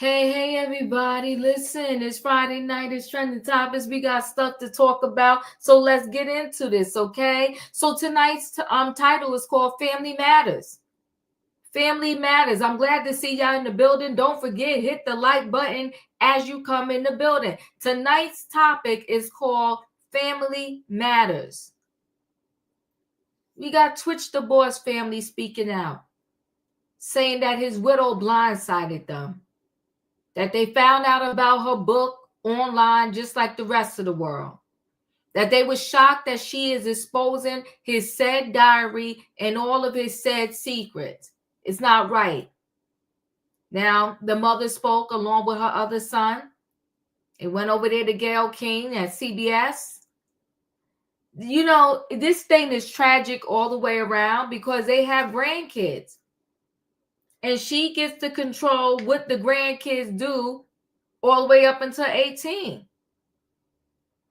Hey, everybody, listen, it's Friday night, it's trending topics, we got stuff to talk about, so let's get into this, okay? So tonight's title is called Family Matters. Family Matters. I'm glad to see y'all in the building. Don't forget, hit the like button as you come in the building. Tonight's topic is called Family Matters. We got tWitch the Boss family speaking out, saying that his widow blindsided them, that they found out about her book online just like the rest of the world, that they were shocked that she is exposing his said diary and all of his said secrets. It's not right. Now, the mother spoke along with her other son. It went over there to Gayle King at CBS. You know, this thing is tragic all the way around because they have grandkids. And she gets to control what the grandkids do all the way up until 18.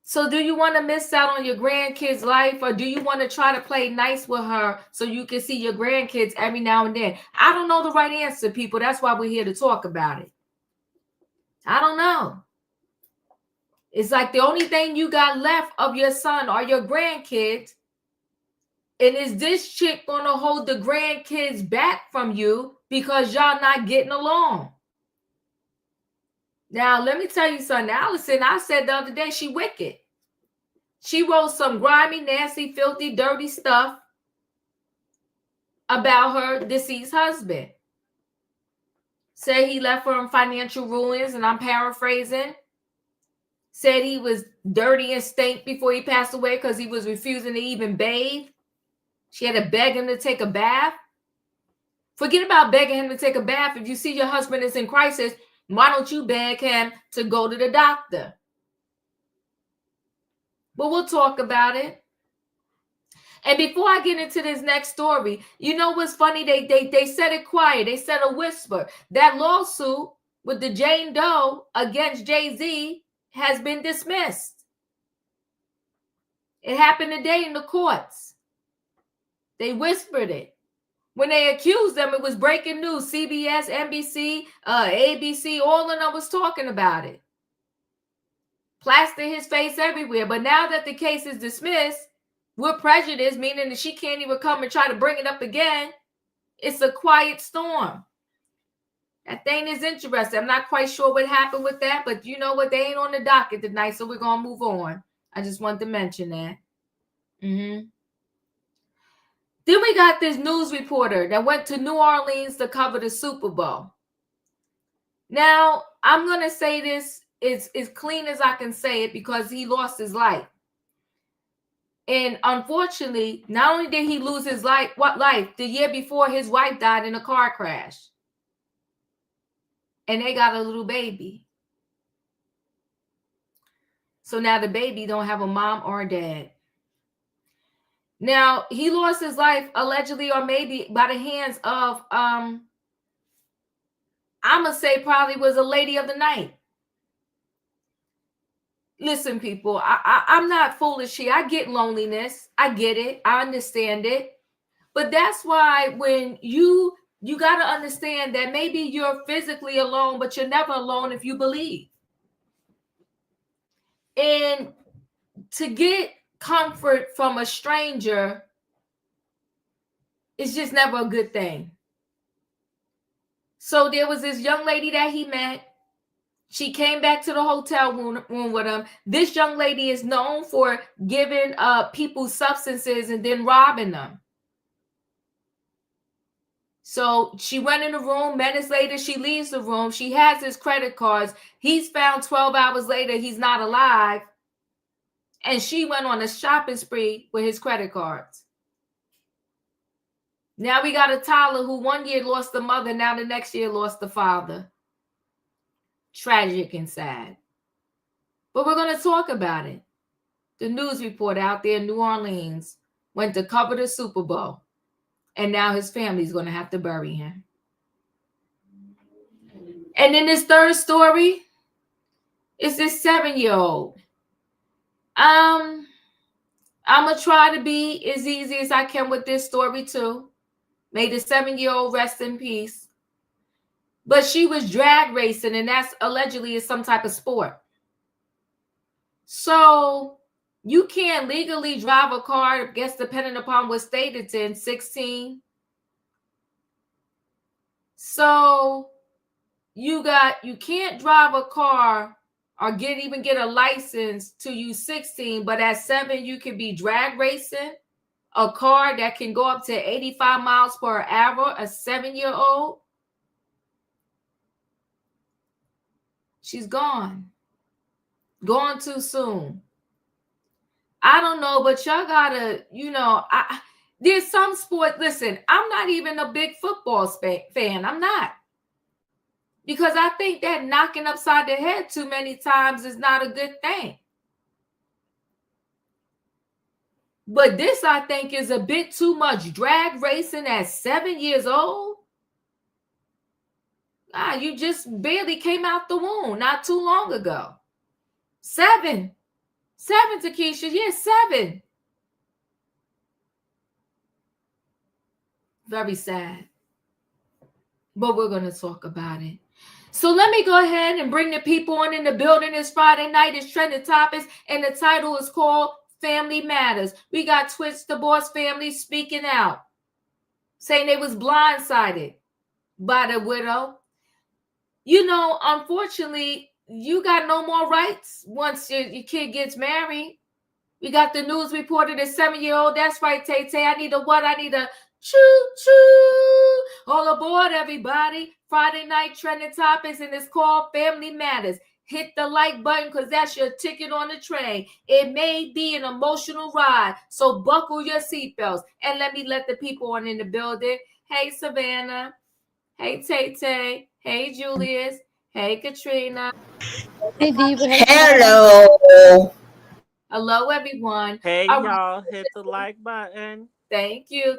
So do you want to miss out on your grandkids' life, or do you want to try to play nice with her so you can see your grandkids every now and then? I don't know the right answer, people. That's why we're here to talk about it. I don't know. It's like the only thing you got left of your son are your grandkids. And is this chick going to hold the grandkids back from you because y'all not getting along? Now, let me tell you something. Allison, I said the other day, she wicked. She wrote some grimy, nasty, filthy, dirty stuff about her deceased husband. Said he left her in financial ruins, and I'm paraphrasing. Said he was dirty and stank before he passed away because he was refusing to even bathe. She had to beg him to take a bath. Forget about begging him to take a bath. If you see your husband is in crisis, why don't you beg him to go to the doctor? But we'll talk about it. And before I get into this next story, you know what's funny? They said it quiet. They said a whisper. That lawsuit with the Jane Doe against Jay-Z has been dismissed. It happened today in the courts. They whispered it. When they accused them, it was breaking news. CBS, NBC, ABC, all of them was talking about it. Plaster his face everywhere. But now that the case is dismissed, we're prejudiced, meaning that she can't even come and try to bring it up again. It's a quiet storm. That thing is interesting. I'm not quite sure what happened with that, but you know what? They ain't on the docket tonight, so we're going to move on. I just wanted to mention that. Then we got this news reporter that went to New Orleans to cover the Super Bowl. Now, I'm going to say this as clean as I can say it because he lost his life. And unfortunately, not only did he lose his life, the year before his wife died in a car crash. And they got a little baby. So now the baby don't have a mom or a dad. Now, he lost his life allegedly or maybe by the hands of, I'm going to say probably was a lady of the night. Listen, people, I'm not foolish here. I get loneliness. I get it. I understand it. But that's why when you got to understand that maybe you're physically alone, but you're never alone if you believe. And to get comfort from a stranger is just never a good thing. So there was this young lady that he met. She came back to the hotel room with him. This young lady is known for giving people substances and then robbing them. So she went in the room. Minutes later, she leaves the room. She has his credit cards. He's found 12 hours later. He's not alive. And she went on a shopping spree with his credit cards. Now we got a toddler who 1 year lost the mother. Now the next year lost the father. Tragic and sad. But we're going to talk about it. The news report out there in New Orleans went to cover the Super Bowl. And now his family's going to have to bury him. And then this third story is this 7-year-old. I'm going to try to be as easy as I can with this story too. May the 7-year-old rest in peace. But she was drag racing, and that's allegedly is some type of sport. So you can't legally drive a car, I guess depending upon what state it's in, 16. So you can't drive a car or even get a license till you 16, but at 7 you can be drag racing a car that can go up to 85 miles per hour, a 7-year-old. She's gone. Gone too soon. I don't know, but y'all gotta, there's some sport. Listen, I'm not even a big football fan. I'm not. Because I think that knocking upside the head too many times is not a good thing. But this, I think, is a bit too much. Drag racing at 7 years old. You just barely came out the womb not too long ago. 7, Takesha. Yeah, 7. Very sad. But we're going to talk about it. So let me go ahead and bring the people on in the building. It's Friday night. It's Trending Topics. And the title is called Family Matters. We got Twitch, the Boss family, speaking out. Saying they was blindsided by the widow. Unfortunately, you got no more rights once your kid gets married. We got the news reported a 7-year-old. That's right, Tay. I need a what? I need a choo-choo. All aboard, everybody. Friday night Trending Topics, and it's called Family Matters. Hit the like button because that's your ticket on the train. It may be an emotional ride, so buckle your seatbelts. And let the people on in the building. Hey, Savannah. Hey, Tay. Hey, Julius. Hey, Katrina. Hey, Diva. Hello. Hello, everyone. Hey, y'all. Hit the like button. Thank you.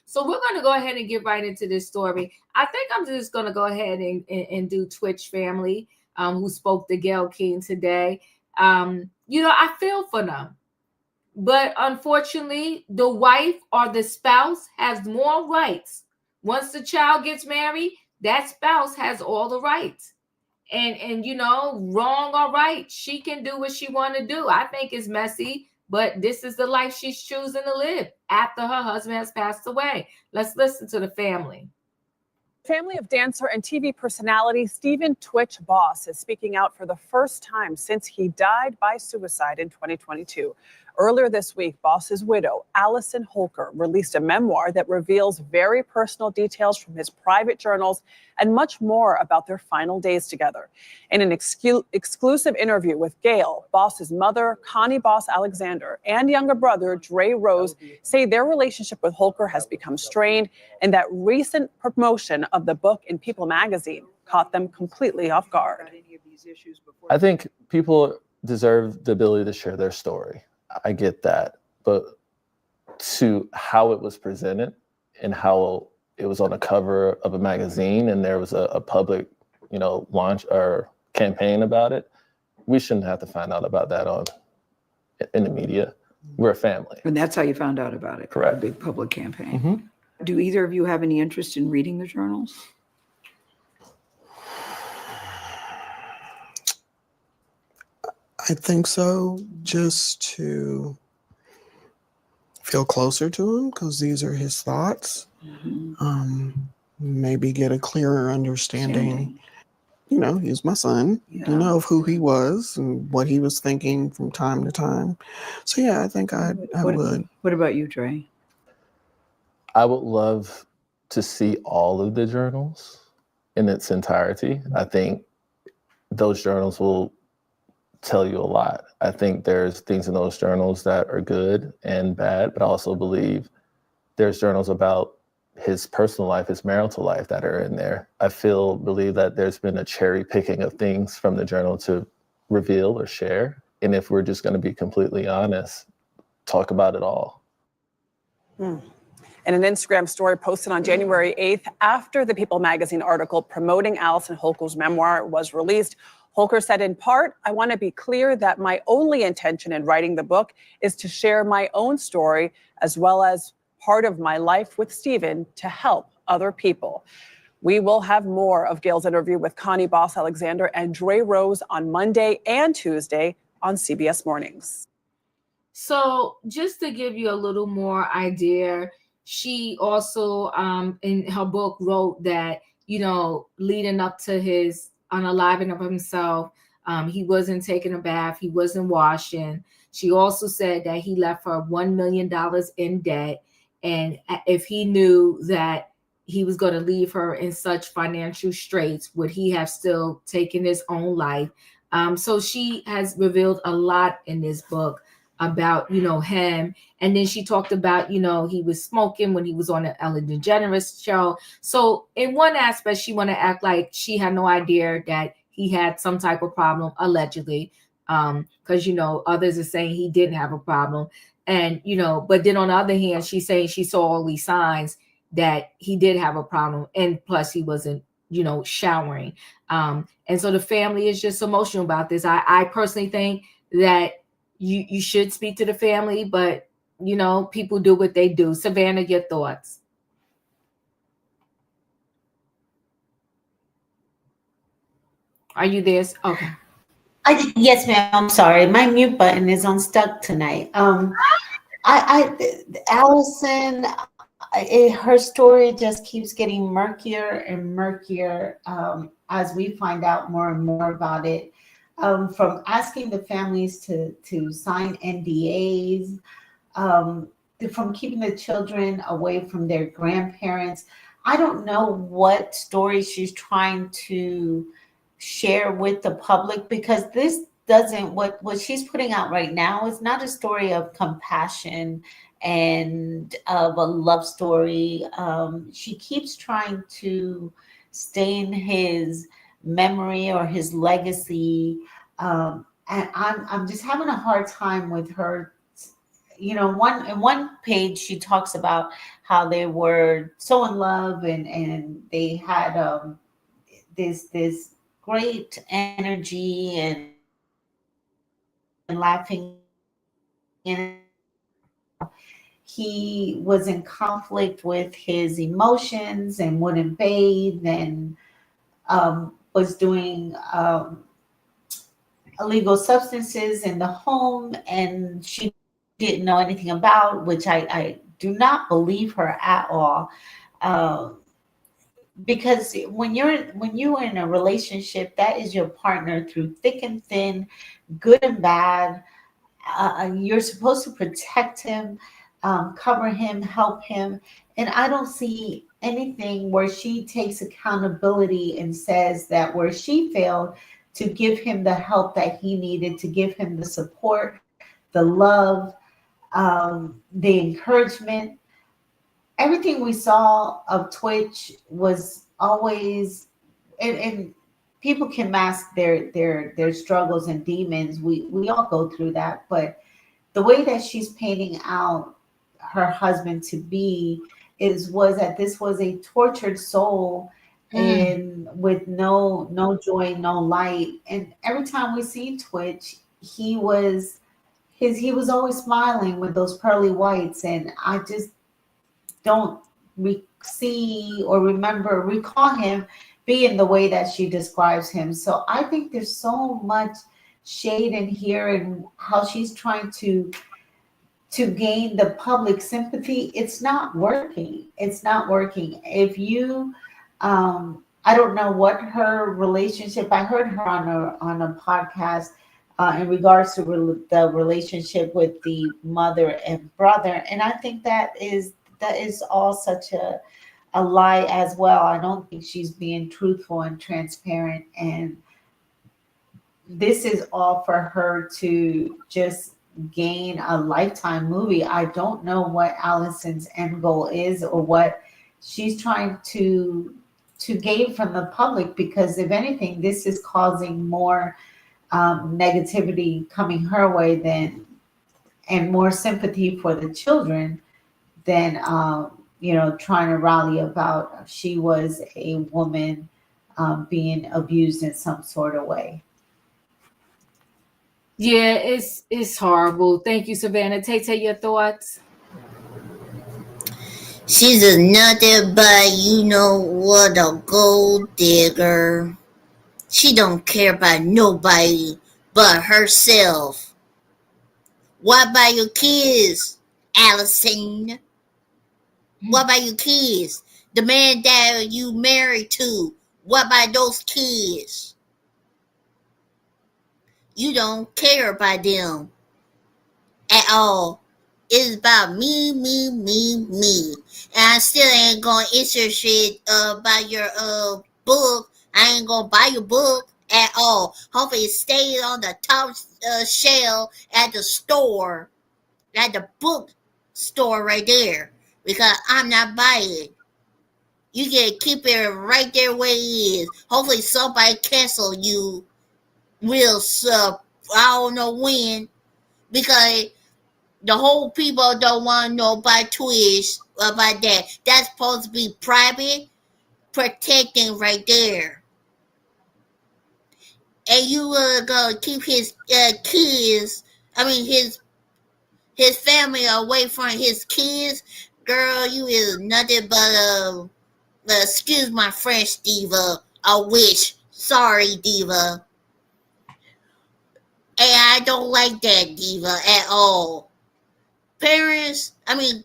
So we're going to go ahead and get right into this story. I think I'm just going to go ahead and do Twitch family, who spoke to Gail King today. I feel for them. But unfortunately, the wife or the spouse has more rights. Once the child gets married, that spouse has all the rights. And wrong or right, she can do what she want to do. I think it's messy, but this is the life she's choosing to live after her husband has passed away. Let's listen to the family. Family of dancer and TV personality Stephen "Twitch" Boss is speaking out for the first time since he died by suicide in 2022. Earlier this week, Boss's widow, Allison Holker, released a memoir that reveals very personal details from his private journals and much more about their final days together. In an exclusive interview with Gail, Boss's mother, Connie Boss Alexander, and younger brother, Dre Rose, say their relationship with Holker has become strained and that recent promotion of the book in People magazine caught them completely off guard. I think people deserve the ability to share their story. I get that, but to how it was presented and how it was on the cover of a magazine and there was a public, launch or campaign about it, we shouldn't have to find out about that in the media. We're a family. And that's how you found out about it. Correct. A big public campaign. Mm-hmm. Do either of you have any interest in reading the journals? I think so, just to feel closer to him, because these are his thoughts. Mm-hmm. maybe get a clearer understanding. Understanding. He's my son, Yeah. of who he was and what he was thinking from time to time. So yeah, I think I would. What about you, Dre? I would love to see all of the journals in its entirety. I think those journals will tell you a lot. I think there's things in those journals that are good and bad, but I also believe there's journals about his personal life, his marital life that are in there. I believe that there's been a cherry picking of things from the journal to reveal or share. And if we're just going to be completely honest, talk about it all. In an Instagram story posted on January 8th, after the People magazine article promoting Allison Holker's memoir was released, Holker said, in part, I want to be clear that my only intention in writing the book is to share my own story as well as part of my life with Stephen to help other people. We will have more of Gail's interview with Connie Boss Alexander and Dre Rose on Monday and Tuesday on CBS Mornings. So just to give you a little more idea, she also in her book wrote that, leading up to his unaliving of himself, he wasn't taking a bath, he wasn't washing. She also said that he left her $1 million in debt. And if he knew that he was going to leave her in such financial straits, would he have still taken his own life? So she has revealed a lot in this book about, him. And then she talked about, he was smoking when he was on the Ellen DeGeneres show. So in one aspect, she want to act like she had no idea that he had some type of problem, allegedly, because, others are saying he didn't have a problem. And, but then on the other hand, she's saying she saw all these signs that he did have a problem. And plus he wasn't, showering. And so the family is just emotional about this. I personally think that you should speak to the family, but, people do what they do. Savannah, your thoughts? Are you there? Okay. Yes, ma'am. I'm sorry. My mute button is unstuck tonight. Allison, her story just keeps getting murkier and murkier as we find out more and more about it. From asking the families to sign NDAs, from keeping the children away from their grandparents. I don't know what story she's trying to share with the public, because this doesn't, what she's putting out right now is not a story of compassion and of a love story. She keeps trying to stain his memory or his legacy. And I'm just having a hard time with her. In one page, she talks about how they were so in love and they had this great energy and laughing. And he was in conflict with his emotions and wouldn't bathe and was doing illegal substances in the home, and she didn't know anything about, which I do not believe her at all. Because when you're in a relationship, that is your partner through thick and thin, good and bad. You're supposed to protect him, cover him, help him. And I don't see anything where she takes accountability and says that where she failed to give him the help that he needed, to give him the support, the love, the encouragement. Everything we saw of tWitch was always, and people can mask their struggles and demons. We all go through that, but the way that she's painting out her husband to be was that this was a tortured soul and with no joy, no light. And every time we see tWitch, he was always smiling with those pearly whites, and I just don't see or recall him being the way that she describes him. So I think there's so much shade in here and how she's trying to gain the public sympathy. It's not working. It's not working. If you I don't know what her relationship. I heard her on a podcast in regards to the relationship with the mother and brother, and I think that is all such a lie as well. I don't think she's being truthful and transparent, and this is all for her to just gain a lifetime movie. I don't know what Allison's end goal is or what she's trying to gain from the public, because if anything, this is causing more negativity coming her way than, and more sympathy for the children than trying to rally about she was a woman being abused in some sort of way. Yeah, it's horrible. Thank you, Savannah. Tay, your thoughts? She's a nothing but, you know what, a gold digger. She don't care about nobody but herself. What about your kids, Allison? What about your kids? The man that you married to, what about those kids? You don't care about them at all. It's about me, me, me, me. And I still ain't gonna interested about your book. I ain't gonna buy your book at all. Hopefully it stays on the top shelf at the store, at the book store right there, because I'm not buying it. You can keep it right there where it is. Hopefully somebody cancel you real I don't know when, because the whole people don't want to know about Twitch, about that. That's supposed to be private protecting right there. And you were gonna keep his kids, I mean his family away from his kids. Girl, you is nothing but excuse my French, diva, a witch. Sorry, diva. And I don't like that, diva, at all. Grandparents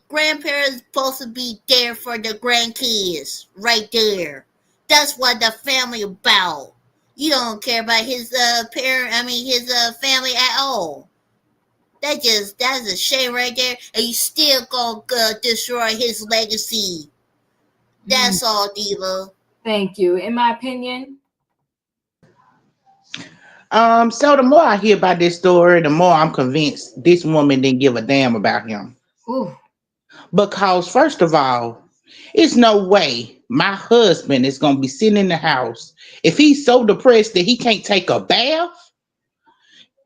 supposed to be there for the grandkids, right there. That's what the family about. You don't care about his his family at all. That's a shame right there, and you still gonna destroy his legacy. That's all, diva. Thank you. In my opinion, So the more I hear about this story, the more I'm convinced this woman didn't give a damn about him. ooh, Because first of all, it's no way my husband is gonna be sitting in the house if he's so depressed that he can't take a bath.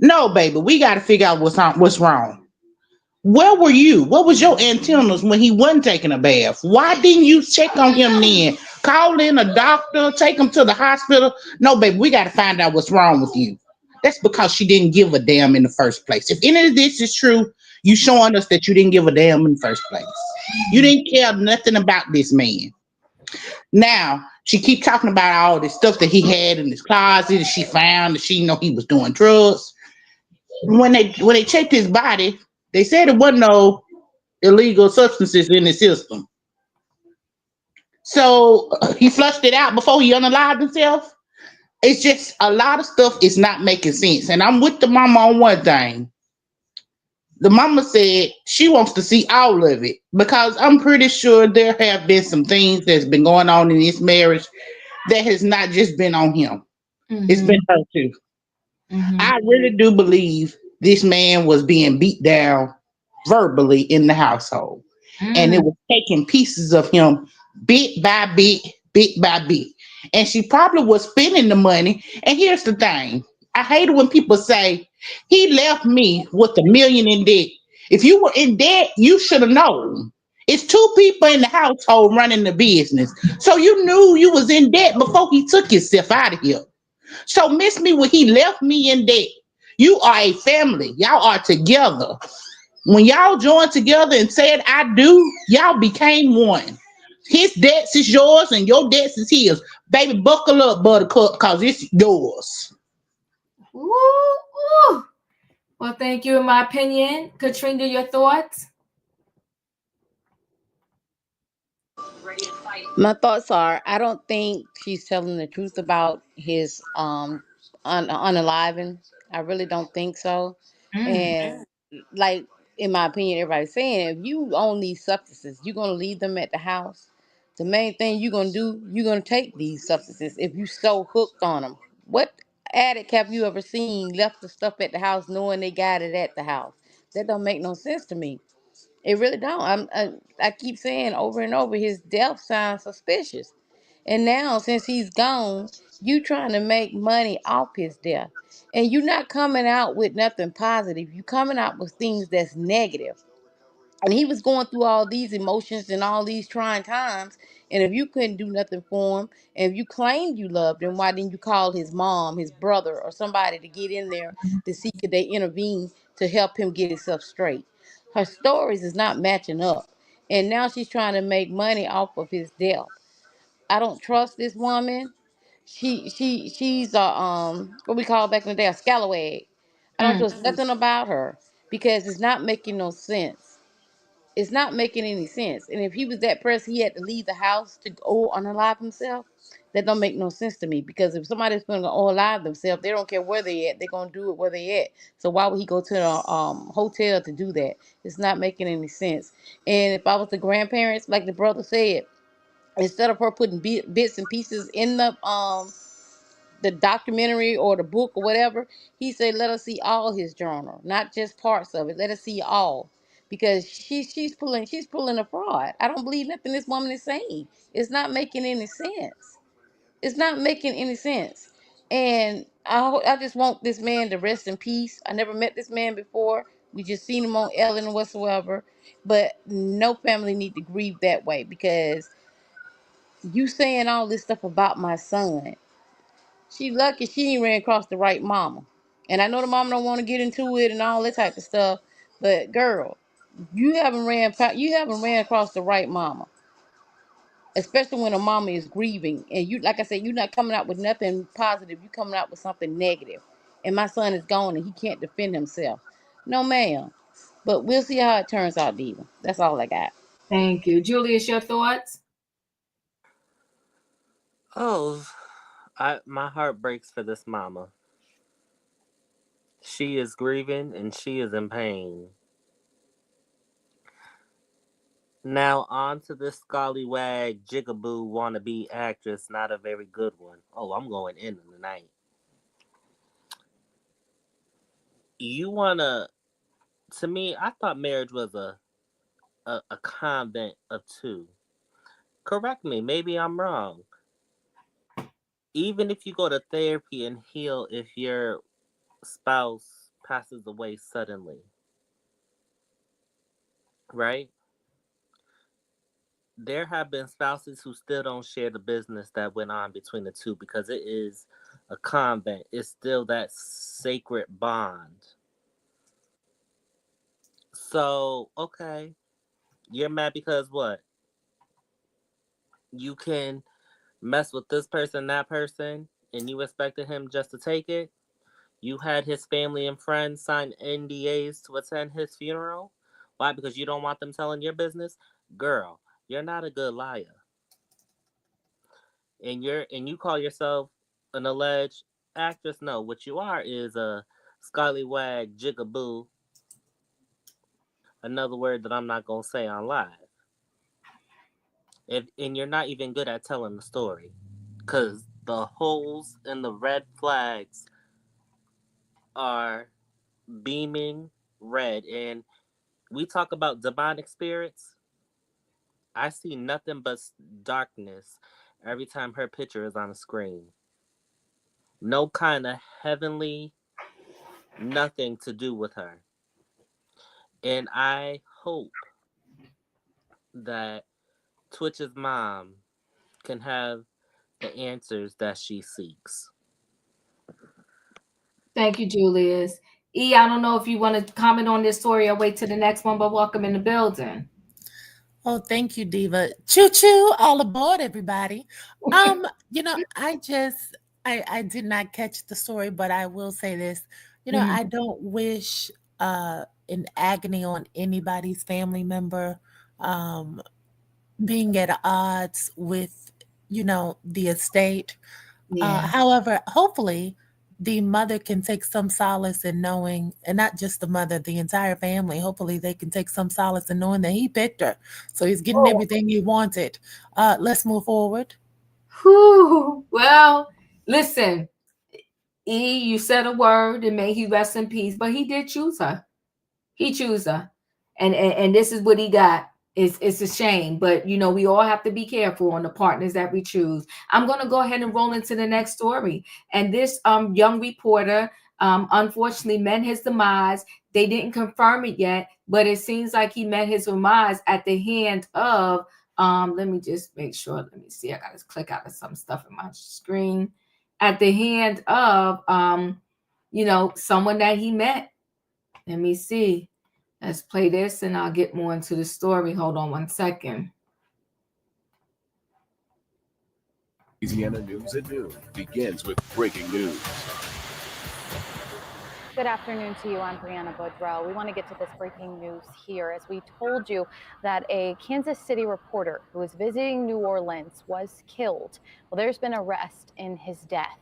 No, baby, we got to figure out what's wrong. Where were you? What was your antennas when he wasn't taking a bath? Why didn't you check on him then? Call in a doctor, take him to the hospital. No, baby, we got to find out what's wrong with you. That's because she didn't give a damn in the first place. If any of this is true, you showing us that you didn't give a damn in the first place. You didn't care nothing about this man. Now, she keep talking about all this stuff that he had in his closet that she found, that she know he was doing drugs. When they checked his body, they said it wasn't no illegal substances in his system. So he flushed it out before he unalived himself. It's just a lot of stuff is not making sense. And I'm with the mama on one thing. The mama said she wants to see all of it, because I'm pretty sure there have been some things that's been going on in this marriage that has not just been on him. It's been her too. I really do believe this man was being beat down verbally in the household. And it was taking pieces of him bit by bit, bit by bit. And she probably was spending the money. And here's the thing. I hate it when people say, he left me with $1 million in debt. If you were in debt, you should have known. It's two people in the household running the business. So you knew you was in debt before he took himself out of here. So miss me when he left me in debt. You are a family. Y'all are together. When y'all joined together and said, I do, y'all became one. His debts is yours and your debts is his. Baby, buckle up, buttercup, because it's yours. ooh, ooh. Well, thank you. In my opinion, Katrina, your thoughts? My thoughts are I don't think she's telling the truth about his unaliving. I really don't think so. And like in my opinion, everybody's saying if you own these substances, you're gonna leave them at the house. The main thing you're gonna do, you're gonna take these substances if you so hooked on them. What addict have you ever seen left the stuff at the house knowing they got it at the house? That don't make no sense to me. It really don't. I keep saying over and over, his death sounds suspicious. And now, since he's gone, you trying to make money off his death, and you're not coming out with nothing positive. You coming out with things that's negative. And he was going through all these emotions and all these trying times. And if you couldn't do nothing for him, and if you claimed you loved him, why didn't you call his mom, his brother, or somebody to get in there to see could they intervene to help him get himself straight? Her stories is not matching up. And now she's trying to make money off of his death. I don't trust this woman. She's a what we call back in the day a scalawag. I don't trust nothing about her because it's not making no sense. It's not making any sense. And if he was that person, he had to leave the house to go unalive himself. That don't make no sense to me because if somebody's going to unalive themselves, they don't care where they at. They're going to do it where they at. So why would he go to the hotel to do that? It's not making any sense. And if I was the grandparents, like the brother said, instead of her putting bits and pieces in the documentary or the book or whatever, he said let us see all his journal, not just parts of it. Let us see all, because she's pulling a fraud. I don't believe nothing this woman is saying. It's not making any sense. It's not making any sense. And I just want this man to rest in peace. I never met this man before. We just seen him on Ellen or whatsoever. But no family need to grieve that way because you saying all this stuff about my son. She lucky she ain't ran across the right mama. And I know the mama don't want to get into it and all that type of stuff. But girl, you haven't ran across the right mama. Especially when a mama is grieving. And you, like I said, you're not coming out with nothing positive. You coming out with something negative. And my son is gone and he can't defend himself. No ma'am. But we'll see how it turns out, Diva. That's all I got. Thank you. Julius, your thoughts? Oh, my heart breaks for this mama. She is grieving and she is in pain. Now on to this scallywag jigaboo wannabe actress, not a very good one. Oh, I'm going in tonight. You wanna to me, I thought marriage was a convent of two. Correct me, maybe I'm wrong. Even if you go to therapy and heal if your spouse passes away suddenly, right? There have been spouses who still don't share the business that went on between the two because it is a convent. It's still that sacred bond. So, okay, you're mad because what? You can mess with this person, that person, and you expected him just to take it? You had his family and friends sign NDAs to attend his funeral? Why? Because you don't want them telling your business? Girl, you're not a good liar. And you call yourself an alleged actress? No, what you are is a scallywag jigaboo, another word that I'm not gonna say on live. And you're not even good at telling the story. Cause the holes and the red flags are beaming red. And we talk about demonic spirits. I see nothing but darkness every time her picture is on the screen. No kind of heavenly nothing to do with her. And I hope that Twitch's mom can have the answers that she seeks. Thank you, Julius. E, I don't know if you want to comment on this story or wait to the next one, but welcome in the building. Oh, thank you, Diva. Choo choo, all aboard, everybody. I did not catch the story, but I will say this. I don't wish an agony on anybody's family member. being at odds with, the estate. Yeah. However, hopefully the mother can take some solace in knowing, and not just the mother, the entire family, hopefully they can take some solace in knowing that he picked her. So he's getting everything he wanted. Let's move forward. Whew. Well, listen, E, you said a word and may he rest in peace, but he did choose her. He chose her. And this is what he got. It's a shame, but we all have to be careful on the partners that we choose. I'm going to go ahead and roll into the next story. And this young reporter unfortunately met his demise. They didn't confirm it yet, but it seems like he met his demise at the hand of let me just make sure. Let me see. I got to click out of some stuff in my screen. At the hand of someone that he met. Let me see. Let's play this and I'll get more into the story. Hold on one second. Louisiana News at Noon begins with breaking news. Good afternoon to you. I'm Brianna Boudreau. We want to get to this breaking news here. As we told you that a Kansas City reporter who was visiting New Orleans was killed. Well, there's been arrest in his death.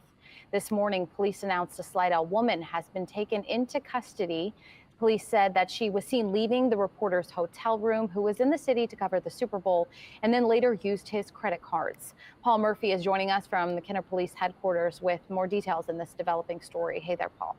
This morning, police announced a Slidell woman has been taken into custody. Police said that she was seen leaving the reporter's hotel room, who was in the city to cover the Super Bowl, and then later used his credit cards. Paul Murphy is joining us from the Kenner Police Headquarters with more details in this developing story. Hey there, Paul.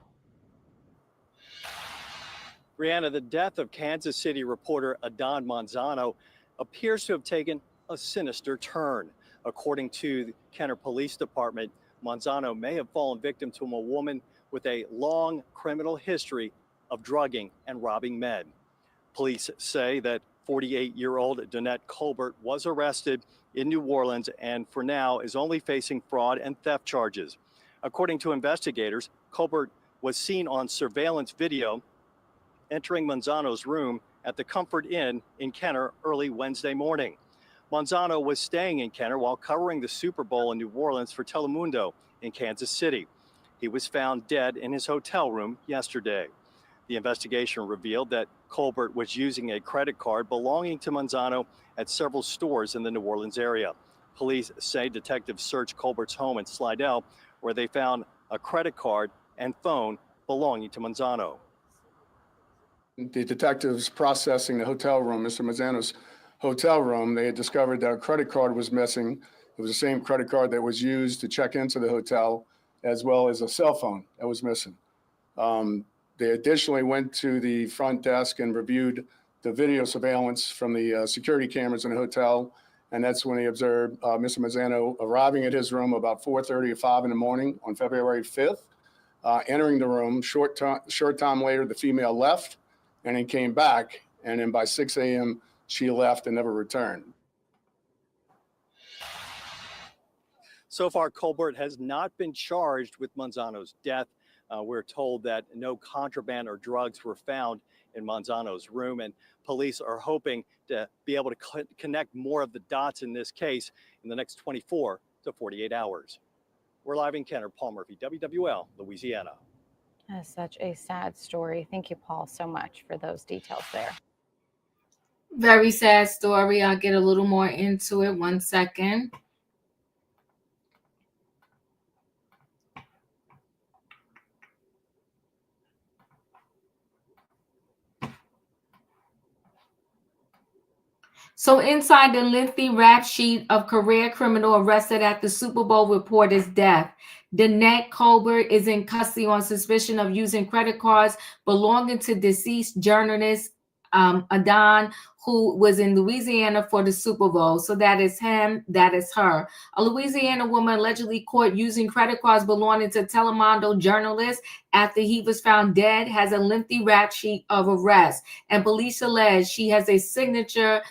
Brianna, the death of Kansas City reporter Adon Manzano appears to have taken a sinister turn. According to the Kenner Police Department, Manzano may have fallen victim to a woman with a long criminal history of drugging and robbing men. Police say that 48-year-old Donette Colbert was arrested in New Orleans and for now is only facing fraud and theft charges. According to investigators, Colbert was seen on surveillance video entering Manzano's room at the Comfort Inn in Kenner early Wednesday morning. Manzano was staying in Kenner while covering the Super Bowl in New Orleans for Telemundo in Kansas City. He was found dead in his hotel room yesterday. The investigation revealed that Colbert was using a credit card belonging to Manzano at several stores in the New Orleans area. Police say detectives searched Colbert's home in Slidell, where they found a credit card and phone belonging to Manzano. The detectives processing the hotel room, Mr. Manzano's hotel room, they had discovered that a credit card was missing. It was the same credit card that was used to check into the hotel, as well as a cell phone that was missing. They additionally went to the front desk and reviewed the video surveillance from the security cameras in the hotel. And that's when they observed Mr. Manzano arriving at his room about 4:30 or 5 in the morning on February 5th, entering the room. Short time later, the female left and then came back. And then by 6 a.m., she left and never returned. So far, Colbert has not been charged with Manzano's death. We're told that no contraband or drugs were found in Manzano's room, and police are hoping to be able to connect more of the dots in this case in the next 24 to 48 hours. We're live in Kenner. Paul Murphy, WWL, Louisiana. That's such a sad story. Thank you, Paul, so much for those details there. Very sad story. I'll get a little more into it. One second. So inside the lengthy rap sheet of career criminal arrested at the Super Bowl reporter's death, Donette Colbert is in custody on suspicion of using credit cards belonging to deceased journalist Adon, who was in Louisiana for the Super Bowl. So that is him, that is her. A Louisiana woman allegedly caught using credit cards belonging to Telemundo journalist after he was found dead has a lengthy rap sheet of arrest. And police allege she has a signature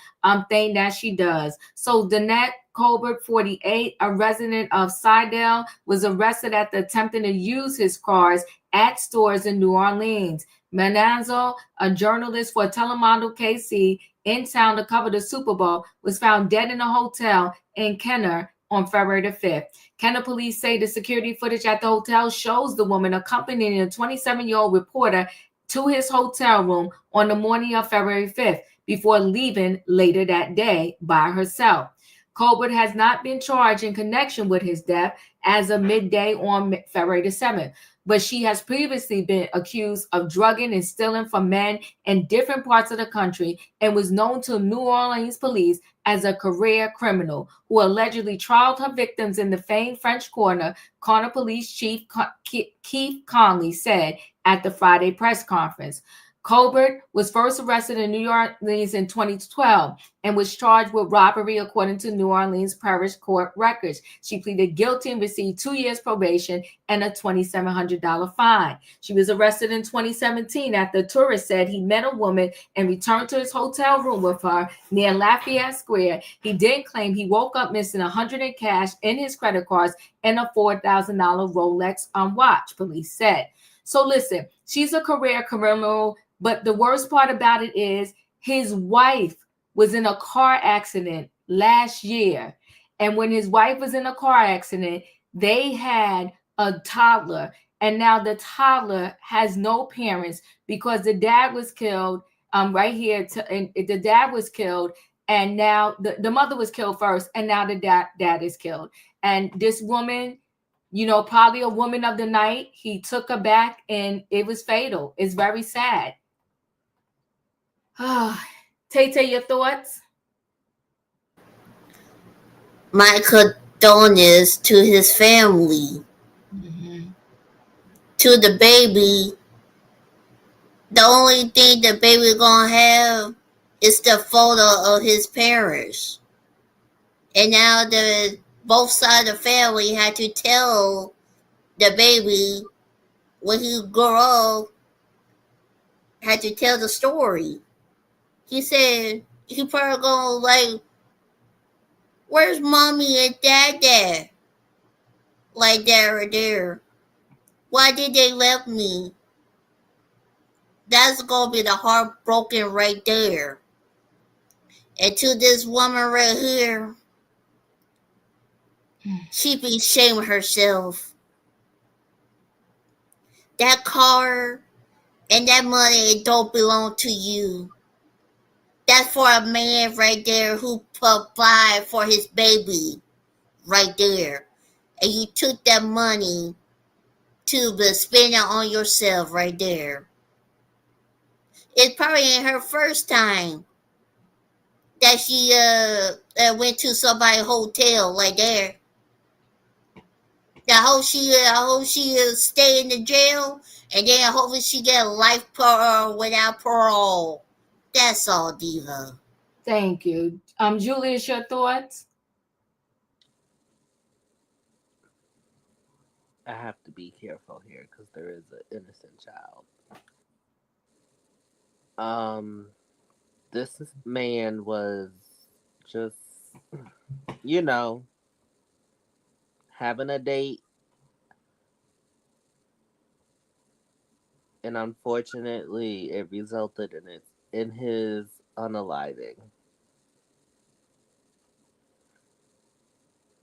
thing that she does. So Donette Colbert, 48, a resident of Slidell, was arrested after attempting to use his cards at stores in New Orleans. Mananzo, a journalist for Telemundo KC in town to cover the Super Bowl, was found dead in a hotel in Kenner on February the 5th. Kenner police say the security footage at the hotel shows the woman accompanying a 27-year-old reporter to his hotel room on the morning of February 5th. before leaving later that day by herself. Colbert has not been charged in connection with his death as of midday on February the 7th, but she has previously been accused of drugging and stealing from men in different parts of the country and was known to New Orleans police as a career criminal who allegedly trialed her victims in the famed French Corner Police Chief Keith Conley said at the Friday press conference. Colbert was first arrested in New Orleans in 2012 and was charged with robbery according to New Orleans Parish Court records. She pleaded guilty and received 2 years probation and a $2,700 fine. She was arrested in 2017 after a tourist said he met a woman and returned to his hotel room with her near Lafayette Square. He then claimed he woke up missing $100 in cash in his credit cards and a $4,000 Rolex watch, police said. So listen, she's a career criminal. But the worst part about it is his wife was in a car accident last year. And when his wife was in a car accident, they had a toddler. And now the toddler has no parents because the dad was killed right here. The dad was killed. And now the mother was killed first. And now the dad is killed. And this woman, probably a woman of the night, he took her back and it was fatal. It's very sad. Tay, your thoughts? My condolences to his family. To the baby. The only thing the baby gonna have is the photo of his parents. And now both sides of the family had to tell the baby when he grew up, had to tell the story. He said he probably gonna where's mommy and dad at? Like there. Why did they left me? That's gonna be the heartbroken right there. And to this woman right here, she be shaming herself. That car and that money, it don't belong to you. That's for a man right there who provide for his baby right there. And you took that money to spend it on yourself right there. It's probably ain't her first time that she went to somebody's hotel like there. I hope she stay in the jail, and then hopefully she get life parole without parole. That's all, Diva. Thank you. Julius, your thoughts? I have to be careful here because there is an innocent child. This man was just, having a date, and unfortunately, it resulted in his unaliving.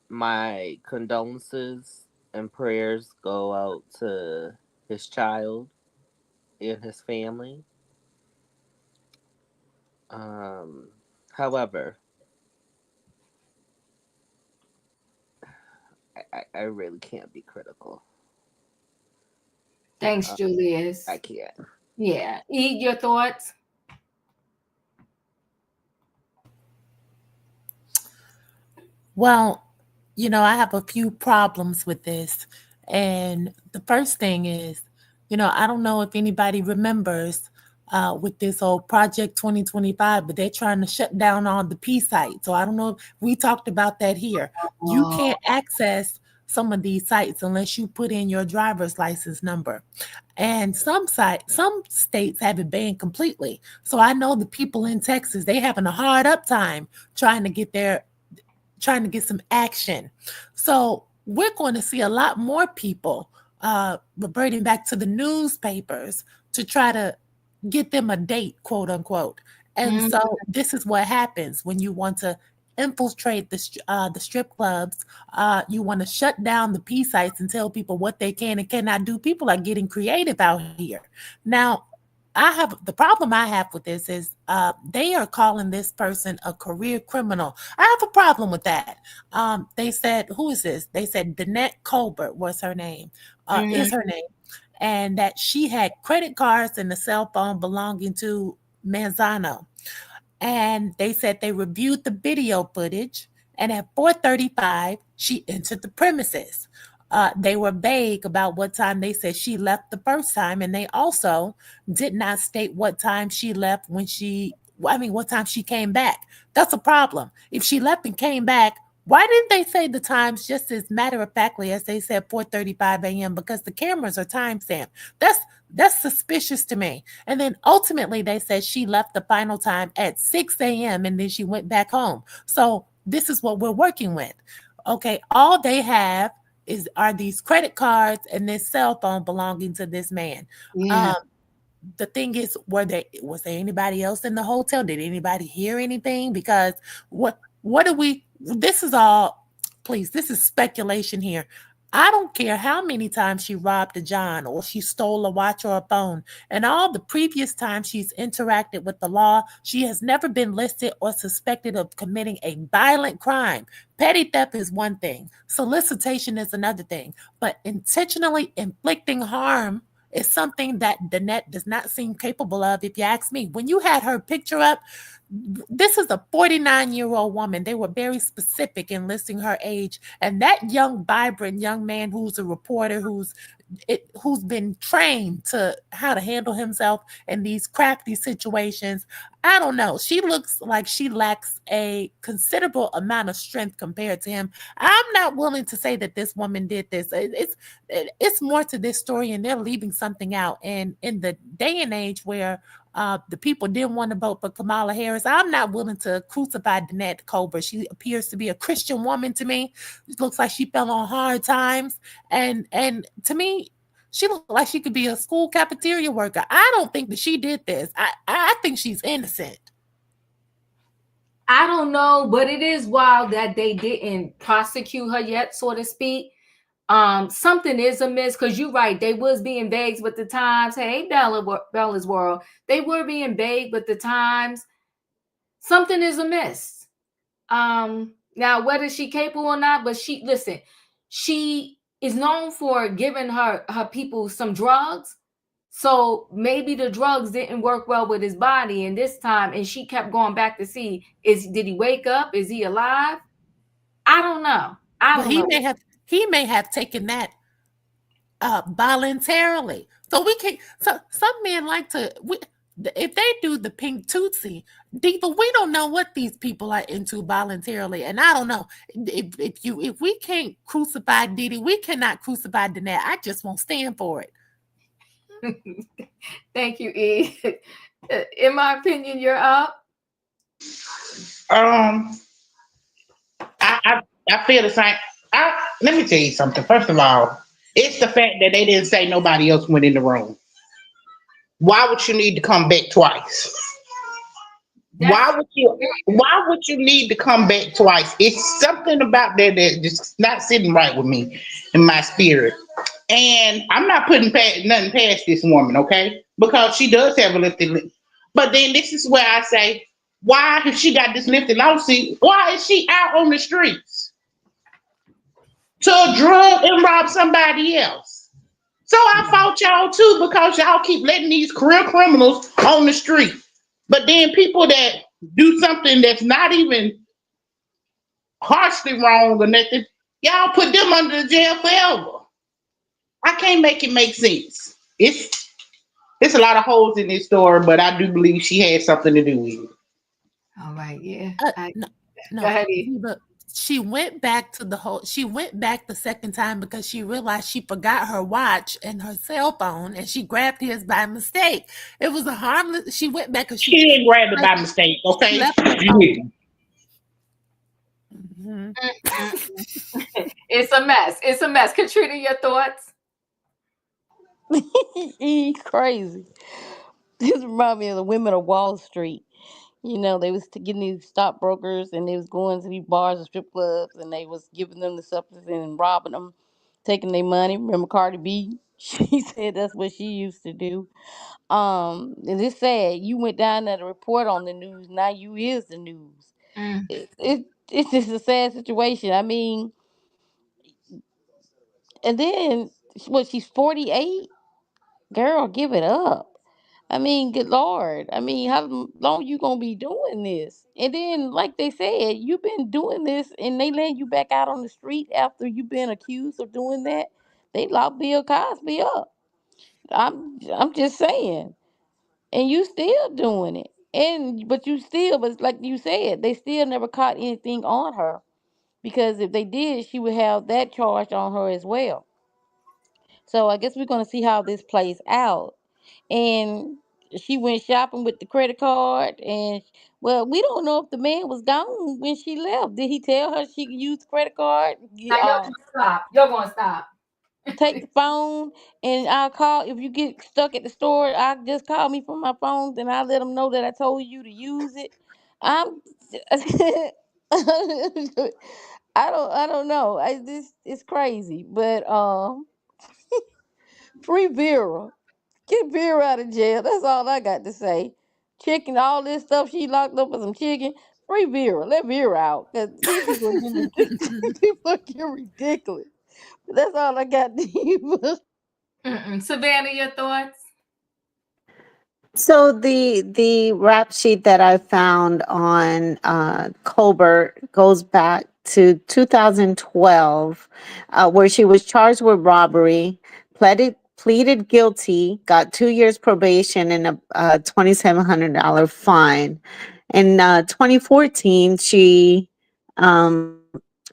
My condolences and prayers go out to his child and his family. However, I really can't be critical. Thanks, Julius. I can't. Yeah. E, your thoughts? Well, I have a few problems with this. And the first thing is, I don't know if anybody remembers with this old Project 2025, but they're trying to shut down all the P sites. So I don't know if we talked about that here. You can't access some of these sites unless you put in your driver's license number. And some states have it banned completely. So I know the people in Texas, they having a hard up time trying to get some action. So we're going to see a lot more people reverting back to the newspapers to try to get them a date, quote unquote. And so this is what happens when you want to infiltrate the strip clubs. You want to shut down the P sites and tell people what they can and cannot do. People are getting creative out here. Now, the problem I have with this is they are calling this person a career criminal. I have a problem with that. They said, who is this? They said Danette Colbert was her name, is her name, and that she had credit cards and a cell phone belonging to Manzano. And they said they reviewed the video footage, and at 4:35, she entered the premises. They were vague about what time they said she left the first time, and they also did not state what time she left what time she came back. That's a problem. If she left and came back, why didn't they say the times just as matter of factly as they said 4:35 a.m.? Because the cameras are timestamped. That's suspicious to me. And then ultimately they said she left the final time at 6 a.m. and then she went back home. So this is what we're working with. Okay, all they have are these credit cards and this cell phone belonging to this man. Yeah. The thing is, was there anybody else in the hotel? Did anybody hear anything? Because this is all, please, this is speculation here. I don't care how many times she robbed a John or she stole a watch or a phone. And all the previous times she's interacted with the law, she has never been listed or suspected of committing a violent crime. Petty theft is one thing. Solicitation is another thing. But intentionally inflicting harm is something that Danette does not seem capable of, if you ask me. When you had her picture up, this is a 49-year-old woman. They were very specific in listing her age. And that young, vibrant young man who's a reporter, who's been trained to how to handle himself in these crafty situations, I don't know. She looks like she lacks a considerable amount of strength compared to him. I'm not willing to say that this woman did this. It's more to this story, and they're leaving something out. And in the day and age where the people didn't want to vote for Kamala Harris, I'm not willing to crucify Danette Colbert. She appears to be a Christian woman to me. It looks like she fell on hard times. And to me, she looked like she could be a school cafeteria worker. I don't think that she did this. I think she's innocent. I don't know, but it is wild that they didn't prosecute her yet, so to speak. Something is amiss, because you're right. They was being vague with the times. Hey, Bella's World. They were being vague with the times. Something is amiss. Now, whether she capable or not, but she is known for giving her people some drugs. So maybe the drugs didn't work well with his body, and this time, and she kept going back to see, did he wake up? Is he alive? I don't know. He may have taken that voluntarily. So we can. So some men like to. If they do the pink tootsie, Diva, we don't know what these people are into voluntarily, and I don't know if we can't crucify Didi, we cannot crucify Danette. I just won't stand for it. Thank you, E. In my opinion, you're up. I feel the same. Let me tell you something. First of all, it's the fact that they didn't say nobody else went in the room. Why would you need to come back twice? Why would you need to come back twice? It's something about that just not sitting right with me in my spirit. And I'm not putting nothing past this woman, okay? Because she does have a lifted lip. But then this is where I say, why, if she got this lifted lawsuit, why is she out on the streets to drug and rob somebody else? So I fought y'all too, because y'all keep letting these career criminals on the street. But then people that do something that's not even harshly wrong or nothing, y'all put them under the jail forever. I can't make it make sense. It's a lot of holes in this story, but I do believe she had something to do with it. All right, yeah. No, Go ahead. but she went back she went back the second time because she realized she forgot her watch and her cell phone, and she grabbed his by mistake. It was a harmless. She went back because she didn't grab it by mistake. Okay. Mm-hmm. It's a mess. It's a mess. Katrina, your thoughts? He's crazy. This reminds me of the women of Wall Street. You know, they was getting these stockbrokers, and they was going to these bars and strip clubs, and they was giving them the substance and robbing them. taking their money. Remember Cardi B? She said that's what she used to do. And it's sad. You went down there to report on the news. Now you is the news. Mm. It's just a sad situation. I mean, and then what? She's 48. Girl, give it up. I mean, good Lord. I mean, how long you gonna be doing this? And then, like they said, you've been doing this, and they let you back out on the street after you've been accused of doing that. They locked Bill Cosby up. I'm just saying, and you still doing it, but like you said, they still never caught anything on her because if they did, she would have that charge on her as well. So I guess we're gonna see how this plays out. And she went shopping with the credit card, and well, we don't know if the man was gone when she left. Did he tell her she could use the credit card? Now y'all gonna stop. Y'all gonna stop. Take the phone, and I'll call if you get stuck at the store. I just call me from my phone, then I let them know that I told you to use it. I'm I don't know. It's crazy, but free Vera. Get Vera out of jail. That's all I got to say. Chicken, all this stuff she locked up for some chicken. Free Vera. Let Vera out. Cause these people are getting ridiculous. People are getting ridiculous. But that's all I got to you. Savannah, your thoughts? So the rap sheet that I found on Colbert goes back to 2012, where she was charged with robbery, pleaded guilty, got 2 years probation and a $2,700 fine. In 2014, she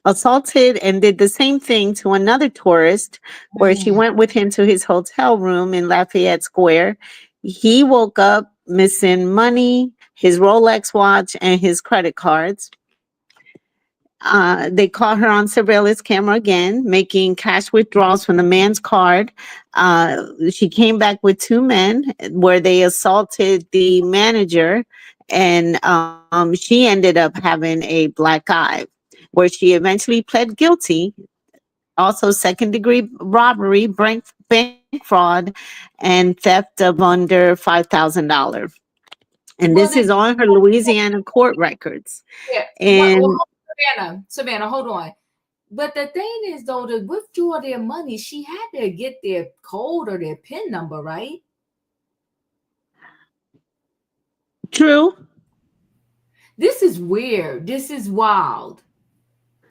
assaulted and did the same thing to another tourist, where she went with him to his hotel room in Lafayette Square. He woke up missing money, his Rolex watch, and his credit cards. They caught her on surveillance camera again, making cash withdrawals from the man's card. She came back with 2 men where they assaulted the manager, and she ended up having a black eye, where she eventually pled guilty. Also, second-degree robbery, bank fraud, and theft of under $5,000. And this is on her Louisiana court records. Yeah. And Savannah, hold on. But the thing is, though, to withdraw their money, she had to get their code or their PIN number, right? True. This is weird. This is wild.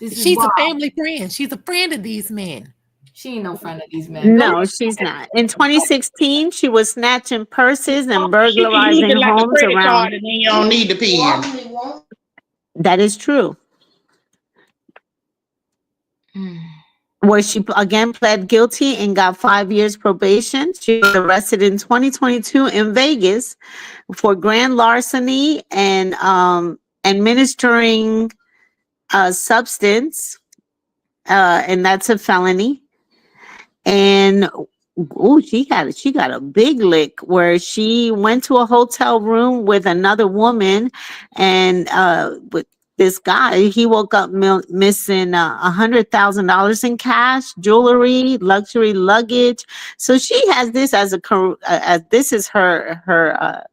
She's a family friend. She's a friend of these men. She ain't no friend of these men. No, she's not. In 2016, she was snatching purses and She can burglarizing use it like a homes credit around. card and then you don't need the pen. That is true. Where she again pled guilty and got 5 years probation. She was arrested in 2022 in Vegas for grand larceny and administering a substance, and that's a felony. And she got a big lick where she went to a hotel room with another woman, and with this guy, he woke up missing $100,000 in cash, jewelry, luxury luggage. So she has this as this is her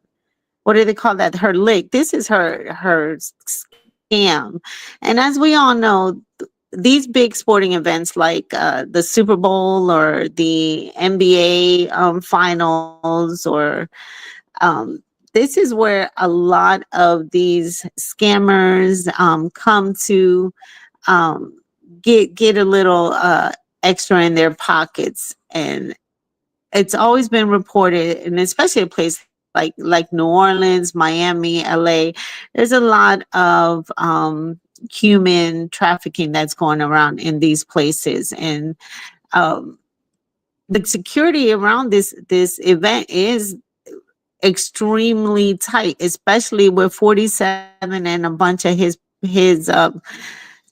what do they call that? Her lick. This is her scam. And as we all know, these big sporting events like the Super Bowl or the NBA finals, or this is where a lot of these scammers come to get a little extra in their pockets. And it's always been reported, and especially a place like New Orleans, Miami, LA, there's a lot of human trafficking that's going around in these places. And the security around this event is extremely tight, especially with 47 and a bunch of his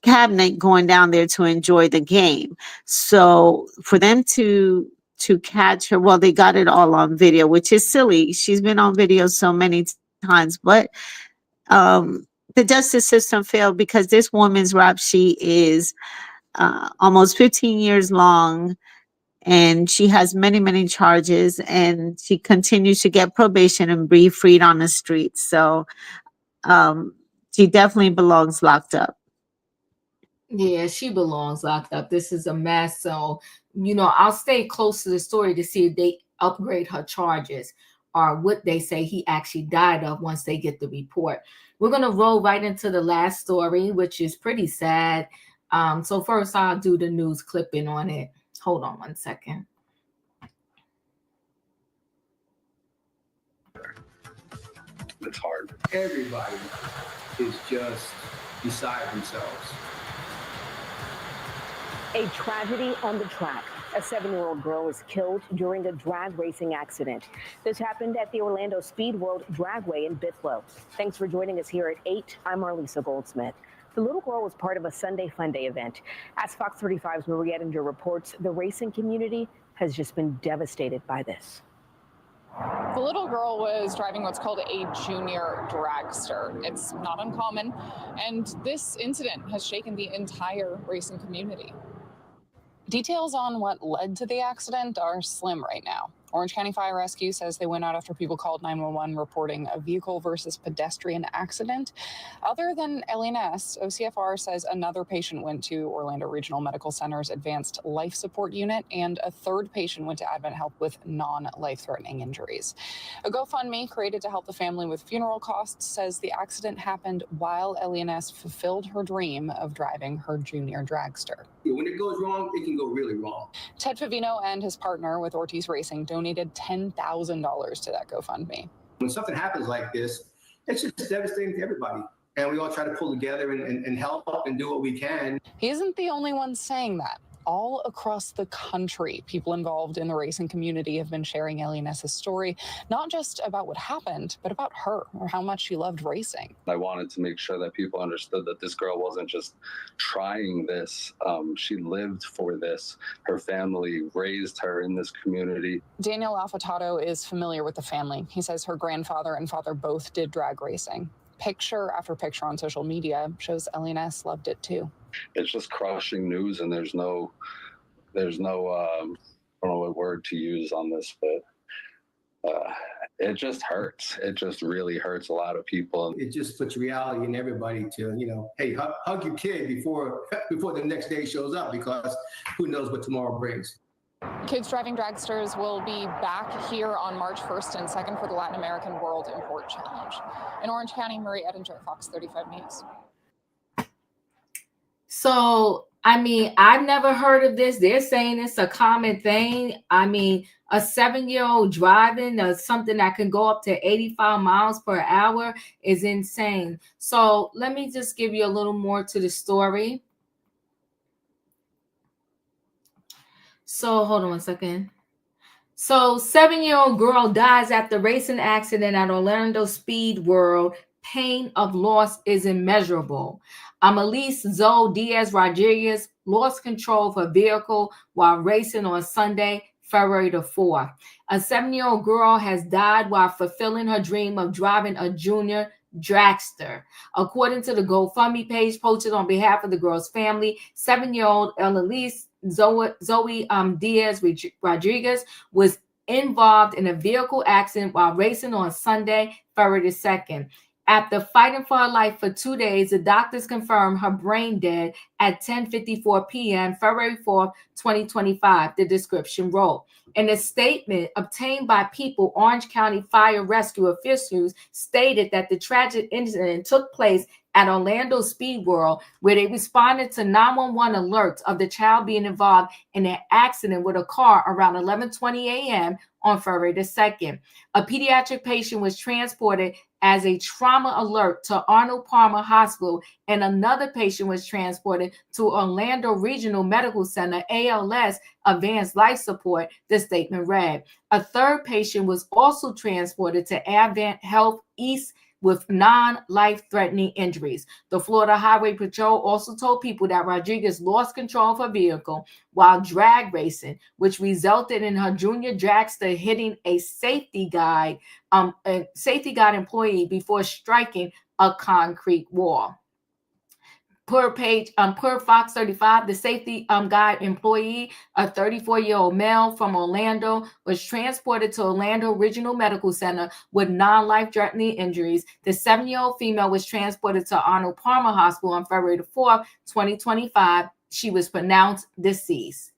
cabinet going down there to enjoy the game. So for them to catch her, well, they got it all on video, which is silly. She's been on video so many times, but the justice system failed because this woman's rap sheet is almost 15 years long, and she has many, many charges, and she continues to get probation and be freed on the streets. So she definitely belongs locked up. Yeah, she belongs locked up. This is a mess. So, I'll stay close to the story to see if they upgrade her charges or what they say he actually died of once they get the report. We're going to roll right into the last story, which is pretty sad. So first I'll do the news clipping on it. Hold on one second. It's hard. Everybody is just beside themselves. A tragedy on the track. A 7-year-old girl was killed during a drag racing accident. This happened at the Orlando Speed World Dragway in Bithlo. Thanks for joining us here at 8. I'm Marlisa Goldsmith. The little girl was part of a Sunday Fun Day event. As Fox 35's Marie Edinger reports, the racing community has just been devastated by this. The little girl was driving what's called a junior dragster. It's not uncommon, and this incident has shaken the entire racing community. Details on what led to the accident are slim right now. Orange County Fire Rescue says they went out after people called 911 reporting a vehicle versus pedestrian accident. Other than LNS, OCFR says another patient went to Orlando Regional Medical Center's Advanced Life Support Unit, and a third patient went to Advent Health with non-life-threatening injuries. A GoFundMe created to help the family with funeral costs says the accident happened while LNS fulfilled her dream of driving her junior dragster. When it goes wrong, it can go really wrong. Ted Favino and his partner with Ortiz Racing donated $10,000 to that GoFundMe. When something happens like this, it's just devastating to everybody. And we all try to pull together and help and do what we can. He isn't the only one saying that. All across the country, people involved in the racing community have been sharing LNS's story, not just about what happened, but about her or how much she loved racing. I wanted to make sure that people understood that this girl wasn't just trying this. She lived for this. Her family raised her in this community. Daniel Alfatato is familiar with the family. He says her grandfather and father both did drag racing. Picture after picture on social media shows LNS loved it too. It's just crushing news, and there's no I don't know what word to use on this, but it just hurts. It just really hurts a lot of people. It just puts reality in everybody to, hey, hug your kid before the next day shows up, because who knows what tomorrow brings. Kids driving dragsters will be back here on March 1st and 2nd for the Latin American World Import Challenge. In Orange County, Marie Edinger, Fox 35 News. So, I've never heard of this. They're saying it's a common thing. A 7-year-old driving something that can go up to 85 miles per hour is insane. So let me just give you a little more to the story. So hold on one second. So 7-year-old girl dies after racing accident at Orlando Speed World. Pain of loss is immeasurable. Elise Zoe Diaz Rodriguez lost control of her vehicle while racing on Sunday, February the 4th. A 7-year-old girl has died while fulfilling her dream of driving a junior dragster. According to the GoFundMe page posted on behalf of the girl's family, 7-year-old Elise Zoe Diaz Rodriguez was involved in a vehicle accident while racing on Sunday, February the 2nd. After fighting for her life for 2 days, the doctors confirmed her brain dead at 10:54 p.m., February 4th, 2025, the description wrote. In a statement obtained by People, Orange County Fire Rescue officials stated that the tragic incident took place at Orlando Speed World, where they responded to 911 alerts of the child being involved in an accident with a car around 11:20 a.m. on February the 2nd. A pediatric patient was transported as a trauma alert to Arnold Palmer Hospital, and another patient was transported to Orlando Regional Medical Center, ALS, Advanced Life Support, the statement read. A third patient was also transported to Advent Health East with non-life-threatening injuries. The Florida Highway Patrol also told People that Rodriguez lost control of her vehicle while drag racing, which resulted in her junior dragster hitting a safety guide employee before striking a concrete wall. Per Fox 35, the safety guide employee, a 34-year-old male from Orlando, was transported to Orlando Regional Medical Center with non-life-threatening injuries. The 7-year-old female was transported to Arnold Palmer Hospital on February 4th, 2025. She was pronounced deceased.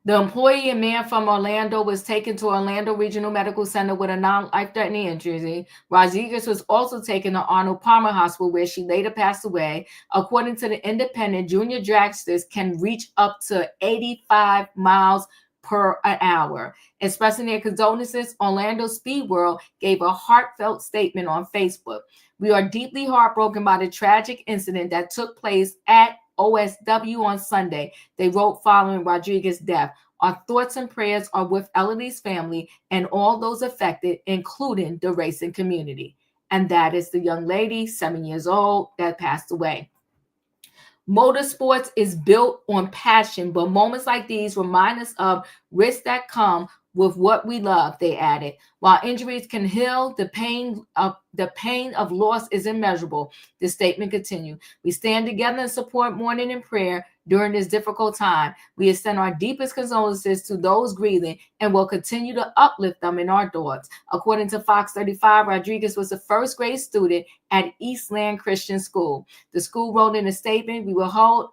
The employee, a man from Orlando, was taken to Orlando Regional Medical Center with a non-life-threatening injury. Rodriguez was also taken to Arnold Palmer Hospital, where she later passed away. According to the Independent, junior dragsters can reach up to 85 miles per hour. Expressing their condolences, Orlando Speed World gave a heartfelt statement on Facebook. We are deeply heartbroken by the tragic incident that took place at OSW on Sunday, they wrote following Rodriguez's death. Our thoughts and prayers are with Elodie's family and all those affected, including the racing community. And that is the young lady, 7 years old, that passed away. Motorsports is built on passion, but moments like these remind us of risks that come with what we love, they added. While injuries can heal, the pain of loss is immeasurable. The statement continued. We stand together and support mourning and prayer during this difficult time. We extend our deepest condolences to those grieving and will continue to uplift them in our thoughts. According to Fox 35, Rodriguez was a first grade student at Eastland Christian School. The school wrote in a statement, we will hold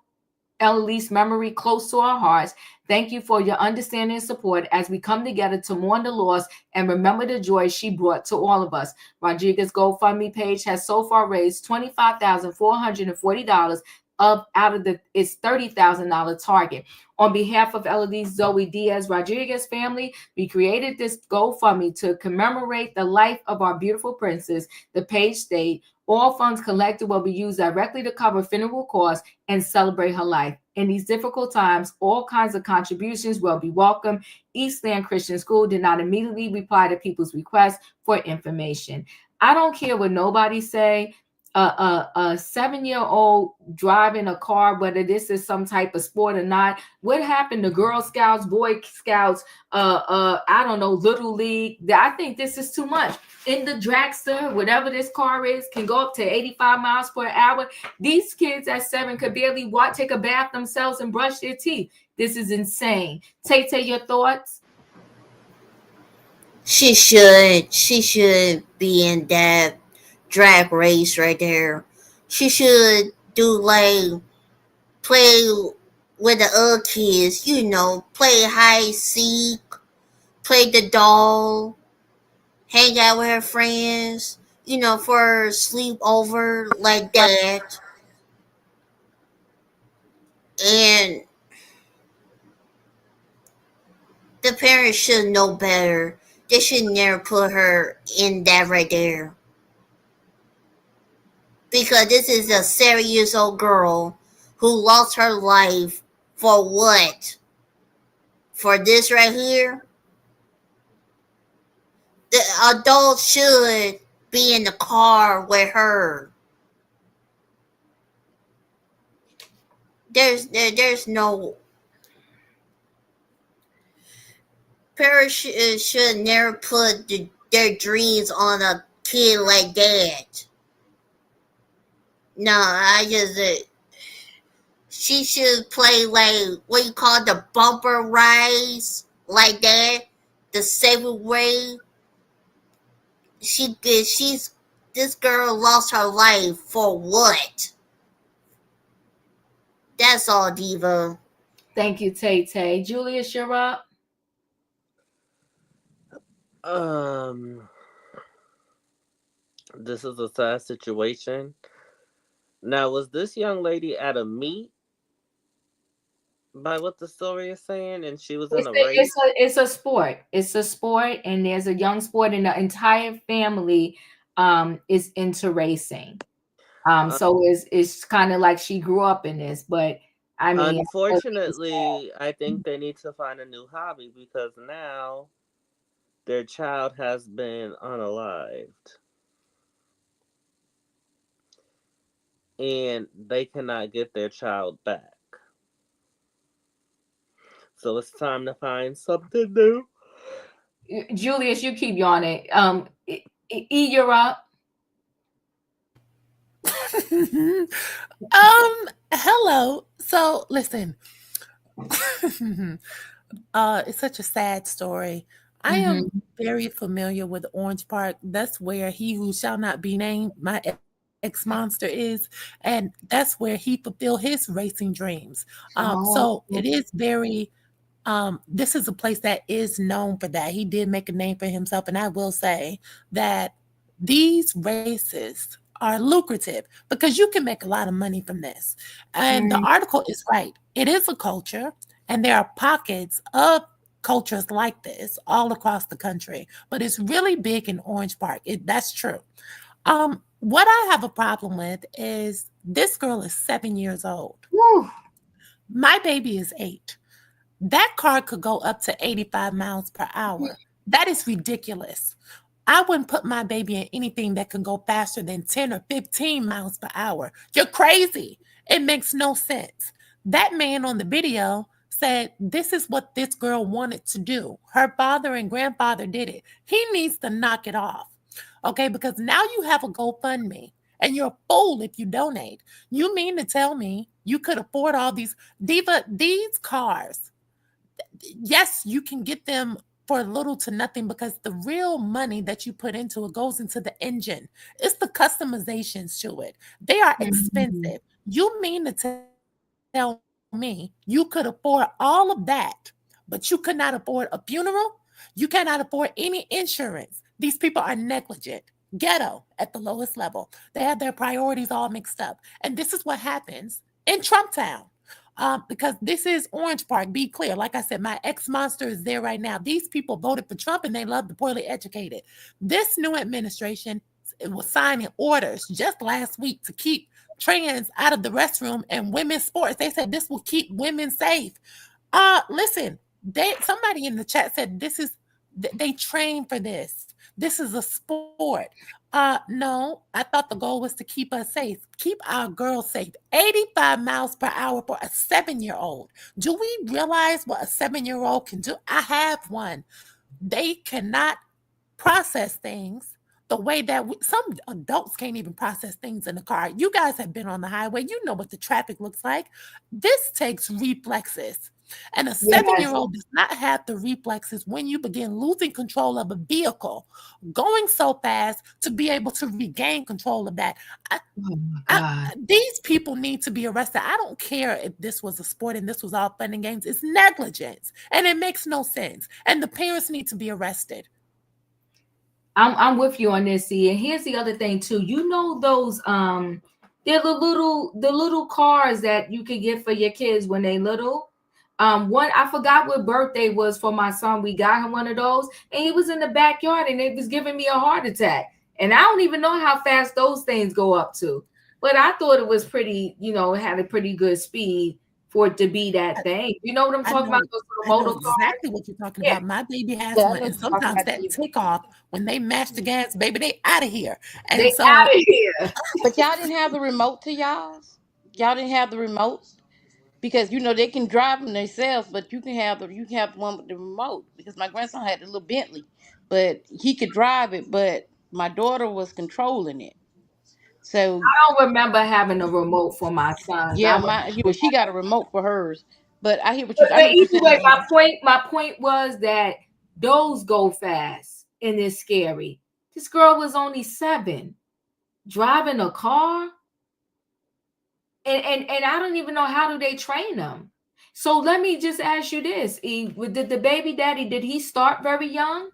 Elodie's memory close to our hearts. Thank you for your understanding and support as we come together to mourn the loss and remember the joy she brought to all of us. Rodriguez's GoFundMe page has so far raised $25,440 out of its $30,000 target. On behalf of Elodie's Zoe Diaz Rodriguez family, we created this GoFundMe to commemorate the life of our beautiful princess. The page states, all funds collected will be used directly to cover funeral costs and celebrate her life. In these difficult times, all kinds of contributions will be welcome. Eastland Christian School did not immediately reply to people's requests for information. I don't care what nobody say. A 7-year-old driving a car, whether this is some type of sport or not. What happened to Girl Scouts, Boy Scouts, I don't know, Little League? I think this is too much. In the dragster, whatever this car is, can go up to 85 miles per hour. These kids at 7 could barely take a bath themselves and brush their teeth. This is insane. Tay, your thoughts? She should be in that drag race right there. She should do play with the other kids, play hide seek, play the doll, hang out with her friends, for sleepover like that. And the parents should know better. They should never put her in that right there. Because this is a 7-year-old girl who lost her life for what? For this right here? The adults should be in the car with her. There's no... Parents should never put their dreams on a kid like that. No, she should play what you call the bumper rides like that, the same way. This girl lost her life for what? That's all, Diva. Thank you, Tay. Julius, you're up. This is a sad situation. Now, was this young lady at a meet by what the story is saying, and she was in a race? It's a sport. It's a sport, and there's a young sport, and the entire family is into racing. So it's kind of like she grew up in this, but I mean, unfortunately, I think they need to find a new hobby because now their child has been unalived. And they cannot get their child back. So it's time to find something new. Julius, you keep yawning. You're up. Hello. So listen, it's such a sad story. I am very familiar with Orange Park. That's where he who shall not be named, my ex-monster, is, and that's where he fulfilled his racing dreams. So it is very this is a place that is known for that. He did make a name for himself, and I will say that these races are lucrative because you can make a lot of money from this. And the article is right. It is a culture, and there are pockets of cultures like this all across the country, but it's really big in Orange Park. That's true. What I have a problem with is this girl is 7 years old. My baby is 8. That car could go up to 85 miles per hour. That is ridiculous. I wouldn't put my baby in anything that can go faster than 10 or 15 miles per hour. You're crazy. It makes no sense. That man on the video said this is what this girl wanted to do. Her father and grandfather did it. He needs to knock it off. Okay, because now you have a GoFundMe and you're a fool if you donate. You mean to tell me you could afford all these cars? Yes, you can get them for little to nothing because the real money that you put into it goes into the engine. It's the customizations to it. They are expensive. You mean to tell me you could afford all of that, but you could not afford a funeral? You cannot afford any insurance. These people are negligent, ghetto at the lowest level. They have their priorities all mixed up. And this is what happens in Trump Town. Because this is Orange Park, be clear. Like I said, my ex-monster is there right now. These people voted for Trump and they love the poorly educated. This new administration was signing orders just last week to keep trans out of the restroom and women's sports. They said this will keep women safe. Listen, somebody in the chat said they train for this. This is a sport. No, I thought the goal was to keep us safe, keep our girls safe. 85 miles per hour for a 7-year-old. Do we realize what a 7-year-old can do? I have one. They cannot process things the way that some adults can't even process things in the car. You guys have been on the highway. You know what the traffic looks like. This takes reflexes. And a 7-year-old does not have the reflexes when you begin losing control of a vehicle, going so fast to be able to regain control of that. These people need to be arrested. I don't care if this was a sport and this was all fun and games. It's negligence, and it makes no sense. And the parents need to be arrested. I'm with you on this, see. And here's the other thing too. You know those they're the little cars that you can get for your kids when they little. One, I forgot what birthday was for my son. We got him one of those, and he was in the backyard, and it was giving me a heart attack. And I don't even know how fast those things go up to, but I thought it was pretty, it had a pretty good speed for it to be that thing. You know what I'm talking about? Those little motor cars. Exactly what you're talking about. My baby has one, and sometimes that takeoff, when they mash the gas, baby, they out of here. And they out of here. But y'all didn't have the remote to y'all's? Y'all didn't have the remote? Because they can drive them themselves, but you can have the one with the remote. Because my grandson had a little Bentley, but he could drive it, but my daughter was controlling it. So I don't remember having a remote for my son. Yeah, she got a remote for hers. But I hear what But either way, my point was that those go fast and it's scary. This girl was only 7, driving a car. And I don't even know how do they train them. So let me just ask you this: did the baby daddy, did he start very young?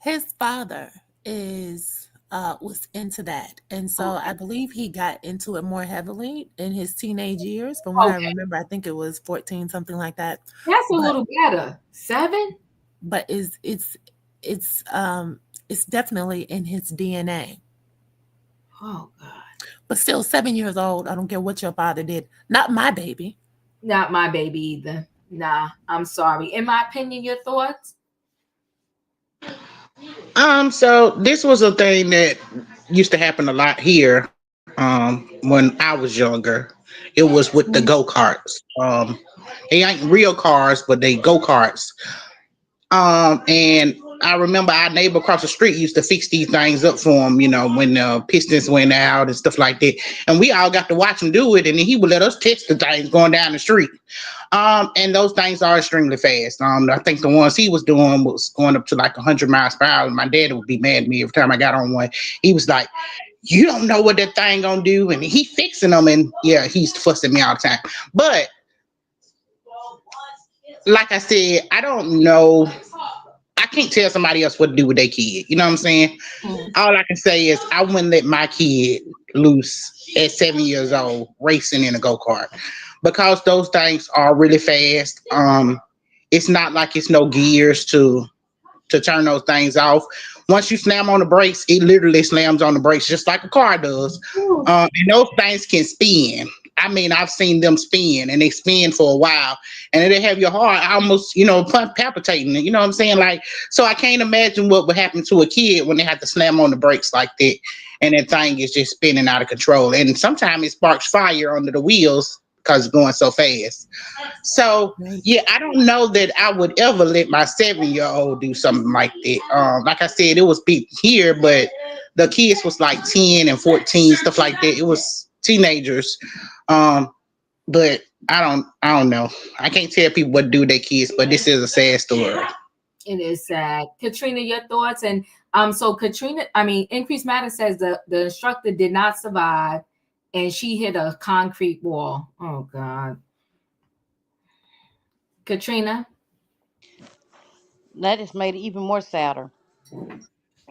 His father was into that, and so I believe he got into it more heavily in his teenage years. From what I remember, I think it was 14, something like that. That's a little better. 7, but it's definitely in his DNA. Oh God. But still 7 years old. I don't care what your father did. Not my baby. Not my baby either. Nah, I'm sorry. In my opinion, your thoughts? So this was a thing that used to happen a lot here when I was younger. It was with the go-karts. They ain't real cars, but they go-karts. And I remember our neighbor across the street used to fix these things up for him, you know, when the pistons went out and stuff like that. And we all got to watch him do it, and then he would let us test the things going down the street. And those things are extremely fast. I think the ones he was doing was going up to like 100 miles per hour. My dad would be mad at me every time I got on one. He was like, "You don't know what that thing gonna do," and he fixing them, and yeah, he's fussing me all the time. But like I said, I don't know. I can't tell somebody else what to do with their kid. You know what I'm saying? All I can say is I wouldn't let my kid loose at 7 years old racing in a go-kart because those things are really fast. It's not like it's no gears to turn those things off. Once you slam on the brakes, it literally slams on the brakes just like a car does. And those things can spin. I mean, I've seen them spin, and they spin for a while, and they have your heart almost, you know, palpitating. You know what I'm saying? Like, so I can't imagine what would happen to a kid when they have to slam on the brakes like that, and that thing is just spinning out of control. And sometimes it sparks fire under the wheels because it's going so fast. So yeah, I don't know that I would ever let my 7-year-old do something like that. Like I said, it was big here, but the kids was like 10 and 14, stuff like that. It was teenagers. But I don't know. I can't tell people what to do with their kids, but this is a sad story. It is sad. Katrina, your thoughts? And so Katrina, Increased Matter says the instructor did not survive, and she hit a concrete wall. Oh God. Katrina? That just made it even more sadder.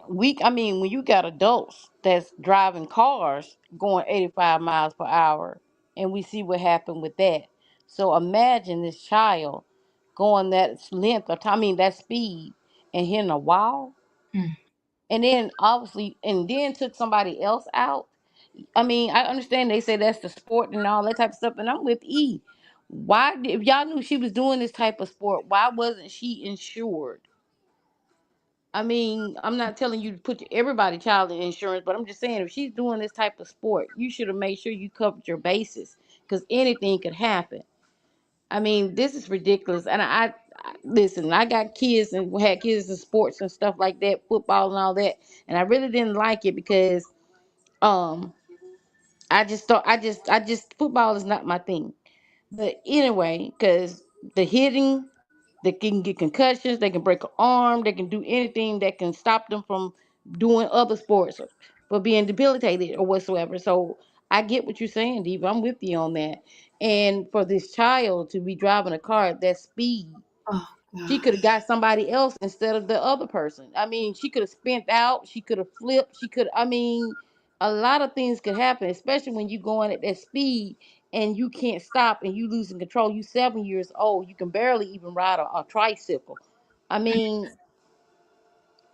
When you got adults that's driving cars going 85 miles per hour, and we see what happened with that. So imagine this child going that length of time, that speed, and hitting a wall, and then obviously, and then took somebody else out. I understand they say that's the sport and all that type of stuff, and I'm with E. If y'all knew she was doing this type of sport, why wasn't she insured? I'm not telling you to put everybody child in insurance, but I'm just saying if she's doing this type of sport, you should have made sure you covered your bases because anything could happen. This is ridiculous. And I listen, I got kids and had kids in sports and stuff like that, football and all that, and I really didn't like it because I just thought football is not my thing. But anyway, because the hitting, they can get concussions, they can break an arm, they can do anything that can stop them from doing other sports or being debilitated or whatsoever. So I get what you're saying, Diva. I'm with you on that. And for this child to be driving a car at that speed, she could have got somebody else instead of the other person. She could have spent out, she could have flipped, a lot of things could happen, especially when you're going at that speed and you can't stop and you losing control. You 7 years old, you can barely even ride a tricycle.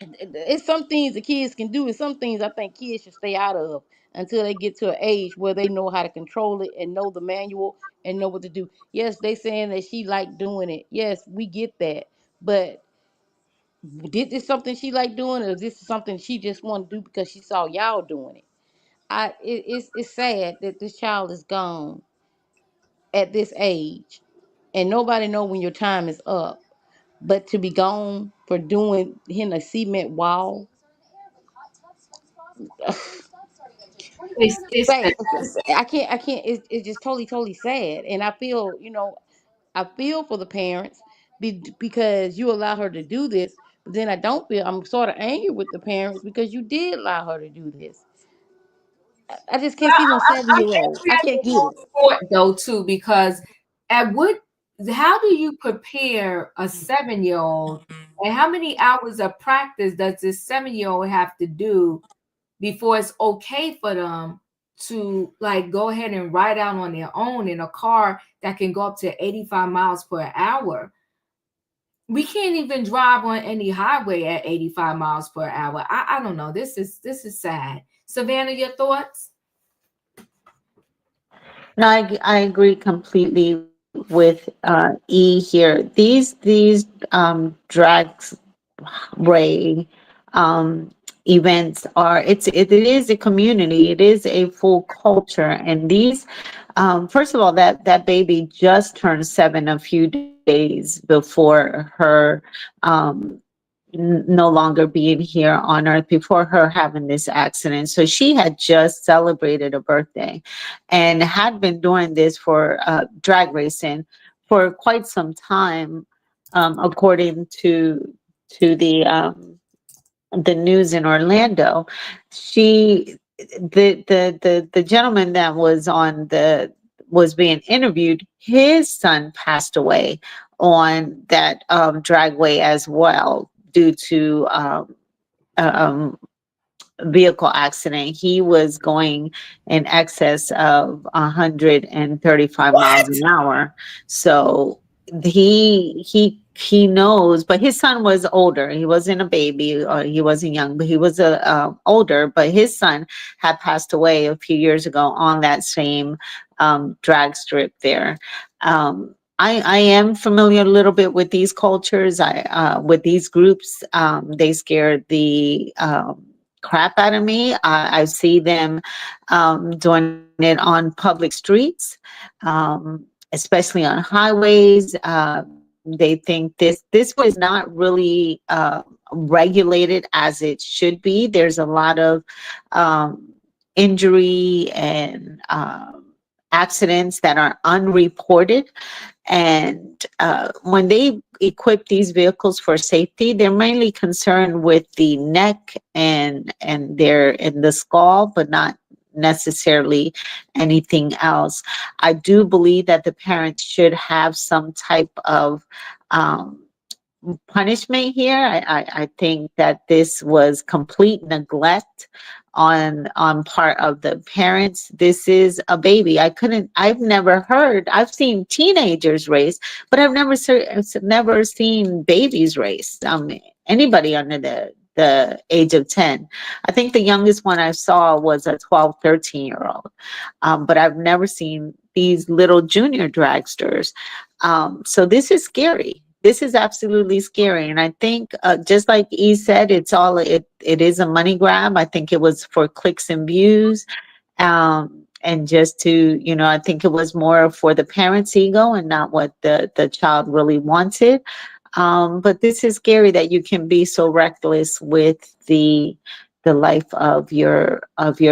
It's some things the kids can do, and some things I think kids should stay out of until they get to an age where they know how to control it and know the manual and know what to do. Yes, they saying that she liked doing it. Yes, we get that. But did this something she liked doing, or is this something she just want to do because she saw y'all doing it? It's sad that this child is gone at this age, and nobody know when your time is up. But to be gone for hitting a cement wall, It's sad. I can't. It's just totally sad, and I feel for the parents because you allow her to do this. But then I'm sort of angry with the parents because you did allow her to do this. I just can't see no 7-year-old. I can't get it. Though too, because how do you prepare a 7-year-old, and how many hours of practice does this 7-year-old have to do before it's okay for them to go ahead and ride out on their own in a car that can go up to 85 miles per hour? We can't even drive on any highway at 85 miles per hour. I don't know. This is sad. Savannah, your thoughts? No, I agree completely with E here. These drag ray events it is a community. It is a full culture, and these first of all, that baby just turned 7 a few days before her no longer being here on earth before her having this accident. So she had just celebrated a birthday and had been doing this for drag racing for quite some time, according to the news in Orlando. The gentleman that was being interviewed, his son passed away on that dragway as well due to vehicle accident. He was going in excess of 135 miles an hour. So he knows, but his son was older. He wasn't a baby, or he wasn't young, but he was older. But his son had passed away a few years ago on that same drag strip there. I am familiar a little bit with these cultures. With these groups, they scare the crap out of me. I see them doing it on public streets, especially on highways. They think this was not really regulated as it should be. There's a lot of injury and accidents that are unreported. And when they equip these vehicles for safety, they're mainly concerned with the neck and they're in the skull, but not necessarily anything else. I do believe that the parents should have some type of punishment here. I think that this was complete neglect on part of the parents. This is a baby. I've never heard, I've seen teenagers race, but I've never seen babies race. Anybody under the age of 10. I think the youngest one I saw was a 12, 13-year-old. But I've never seen these little junior dragsters. So this is scary. This is absolutely scary. And I think, just like E said, it is a money grab. I think it was for clicks and views. And just to, I think it was more for the parents' ego and not what the child really wanted. But this is scary that you can be so reckless with the life of your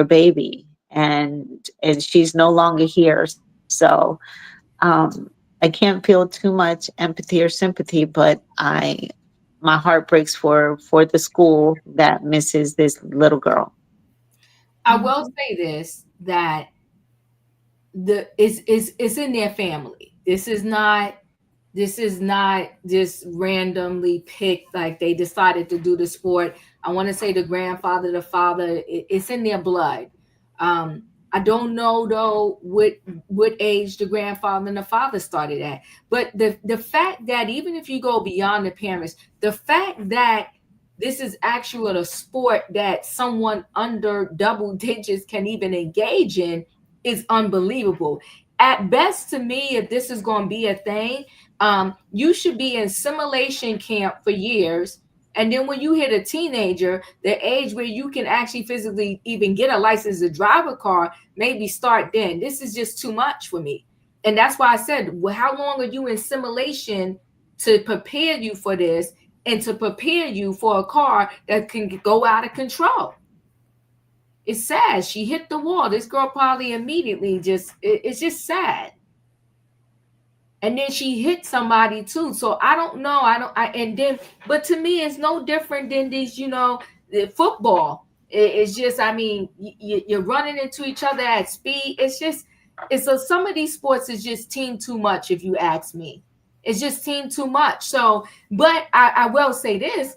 baby. And she's no longer here. So, I can't feel too much empathy or sympathy, but my heart breaks for the school that misses this little girl. I will say this, that it's in their family. This is not just randomly picked, like they decided to do the sport. I want to say the grandfather, the father, it's in their blood. I don't know though what age the grandfather and the father started at, but the fact that even if you go beyond the parents, the fact that this is actually a sport that someone under double digits can even engage in is unbelievable. At best, to me, if this is going to be a thing, you should be in simulation camp for years. And then when you hit a teenager, the age where you can actually physically even get a license to drive a car, maybe start then. This is just too much for me. And that's why I said, well, how long are you in simulation to prepare you for this and to prepare you for a car that can go out of control? It's sad. She hit the wall. This girl probably immediately it's just sad. And then she hit somebody too. So I don't know. But to me, it's no different than these, the football. It's just, I mean, you're running into each other at speed. Some of these sports is just team too much, if you ask me. It's just team too much. So, but I will say this,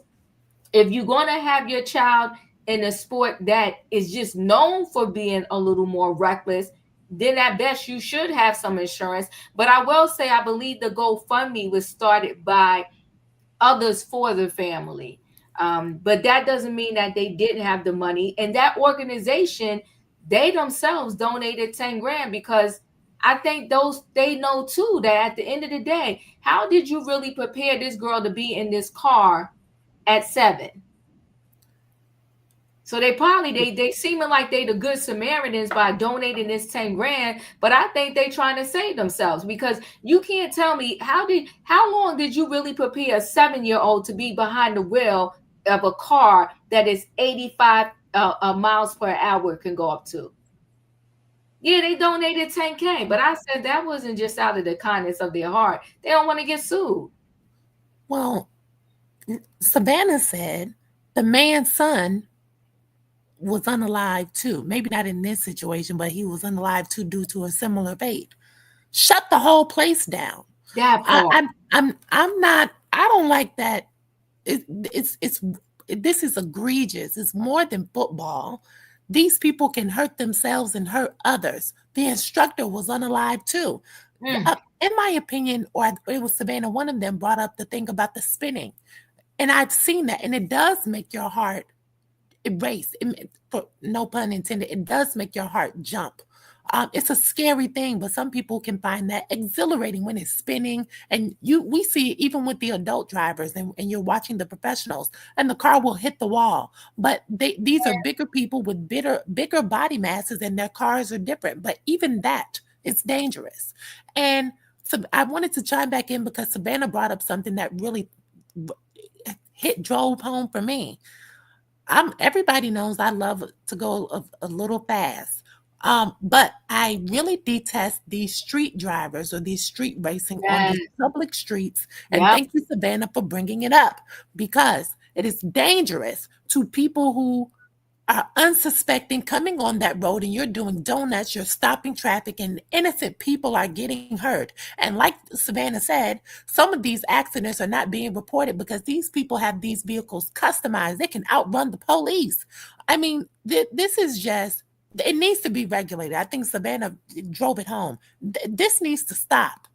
if you're going to have your child in a sport that is just known for being a little more reckless, then at best you should have some insurance. But I will say, I believe the GoFundMe was started by others for the family. But that doesn't mean that they didn't have the money. And that organization, they themselves donated 10 grand, because I think they know too that at the end of the day, how did you really prepare this girl to be in this car at 7? So they probably they seeming like they the good Samaritans by donating this 10 grand, but I think they trying to save themselves, because you can't tell me how long did you really prepare a 7-year-old to be behind the wheel of a car that is 85 miles per hour can go up to. Yeah, they donated 10K, but I said that wasn't just out of the kindness of their heart. They don't want to get sued. Well, Savannah said the man's son was unalive too. Maybe not in this situation, but he was unalive too due to a similar fate. Shut the whole place down. That part. I'm not. I don't like that. This is egregious. It's more than football. These people can hurt themselves and hurt others. The instructor was unalive too. In my opinion, or it was Savannah, one of them brought up the thing about the spinning. And I've seen that, and it does make your heart race. For no pun intended, it does make your heart jump. It's a scary thing, but some people can find that exhilarating when it's spinning. And we see it even with the adult drivers, and you're watching the professionals, and the car will hit the wall. But these are bigger people with bigger body masses, and their cars are different. But even that, it's dangerous. And so I wanted to chime back in because Savannah brought up something that really drove home for me. Everybody knows I love to go a little fast. But I really detest these street drivers or these street racing on these public streets. And thank you, Savannah, for bringing it up, because it is dangerous to people who are unsuspecting coming on that road, and you're doing donuts, you're stopping traffic, and innocent people are getting hurt. And like Savannah said, some of these accidents are not being reported because these people have these vehicles customized. They can outrun the police. I mean, this is just, it needs to be regulated. I think Savannah drove it home. This needs to stop.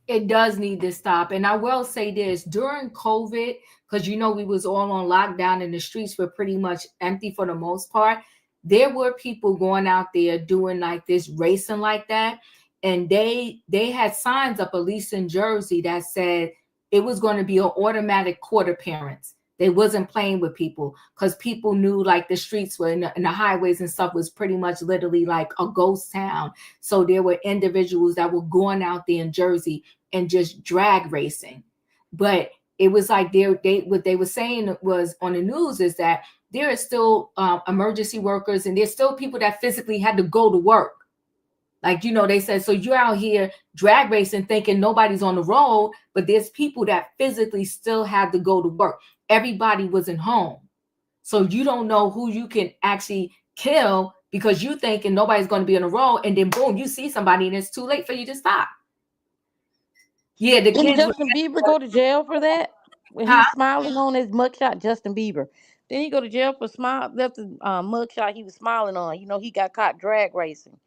It does need to stop. And I will say this, during COVID, because we was all on lockdown and the streets were pretty much empty for the most part, there were people going out there doing like this racing like that. And they had signs up, at least in Jersey, that said it was going to be an automatic court appearance. They wasn't playing with people, because people knew like the streets were in the highways and stuff was pretty much literally like a ghost town. So there were individuals that were going out there in Jersey and just drag racing. But it was like what they were saying was on the news is that there are still emergency workers, and there's still people that physically had to go to work. Like, they said, so you're out here drag racing thinking nobody's on the road, but there's people that physically still had to go to work. Everybody wasn't home. So you don't know who you can actually kill because you thinking nobody's going to be on the road, and then boom, you see somebody and it's too late for you to stop. Yeah, the Didn't kids. Justin Bieber go to jail for that? When he's smiling on his mugshot, Justin Bieber. Then he go to jail for left the mugshot he was smiling on. He got caught drag racing.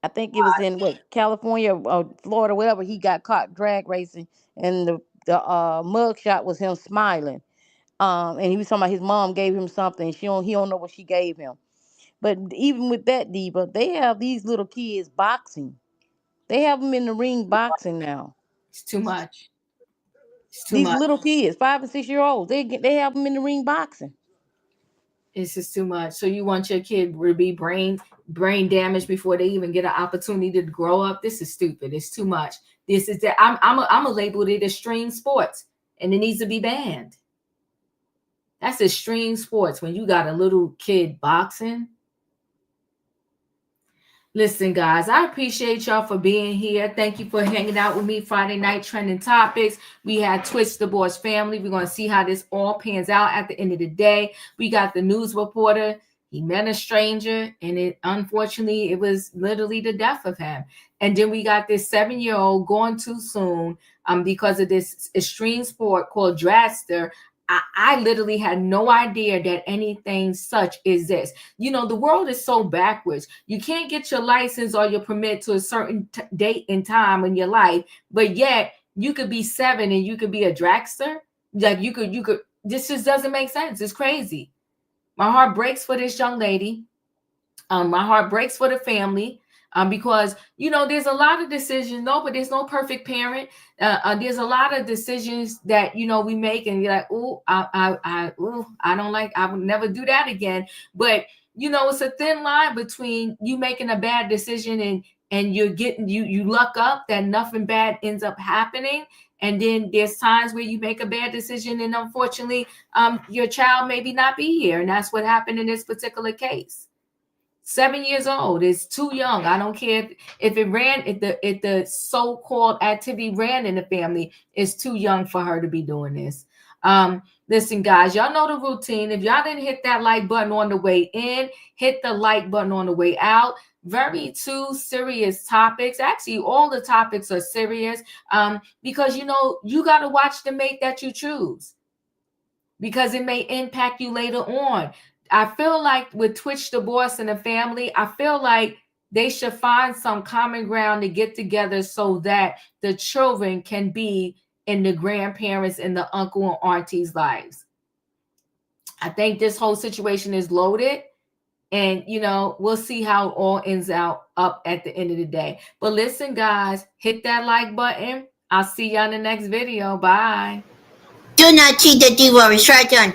I think it was in California or Florida, wherever. He got caught drag racing, and the mugshot was him smiling. And he was talking about his mom gave him something. He don't know what she gave him. But even with that, Diva, they have these little kids boxing. They have them in the ring boxing now. It's too much. These little kids, 5 and 6 year olds, they have them in the ring boxing. It's just too much. So you want your kid to be brain damaged before they even get an opportunity to grow up? This is stupid. It's too much. This is that I'm a label it extreme sports, and it needs to be banned. That's extreme sports when you got a little kid boxing. Listen, guys, I appreciate y'all for being here. Thank you for hanging out with me Friday night trending topics. We had Twitch the Boss family. We're going to see how this all pans out at the end of the day. We got the news reporter. He met a stranger, and unfortunately, it was literally the death of him. And then we got this 7-year-old going too soon because of this extreme sport called dragster. I literally had no idea that anything such exists. The world is so backwards. You can't get your license or your permit to a certain date and time in your life, but yet you could be 7 and you could be a dragster. Like you could. This just doesn't make sense. It's crazy. My heart breaks for this young lady. My heart breaks for the family. Because there's a lot of decisions, but there's no perfect parent. There's a lot of decisions that we make, and you're like, oh, I don't like, I would never do that again. But it's a thin line between you making a bad decision and you're getting you luck up that nothing bad ends up happening. And then there's times where you make a bad decision, and unfortunately, your child maybe not be here, and that's what happened in this particular case. 7 years old is too young. I don't care if the so-called activity ran in the family, it's too young for her to be doing this. Listen, guys, y'all know the routine. If y'all didn't hit that like button on the way in, hit the like button on the way out. Very two serious topics. Actually, all the topics are serious because you got to watch the mate that you choose, because it may impact you later on. I feel like with Twitch Divorce and the family, I feel like they should find some common ground to get together so that the children can be in the grandparents and the uncle and auntie's lives. I think this whole situation is loaded, and we'll see how it all ends up at the end of the day. But listen, guys, hit that like button. I'll see you on the next video. Bye. Do not cheat the divorce right on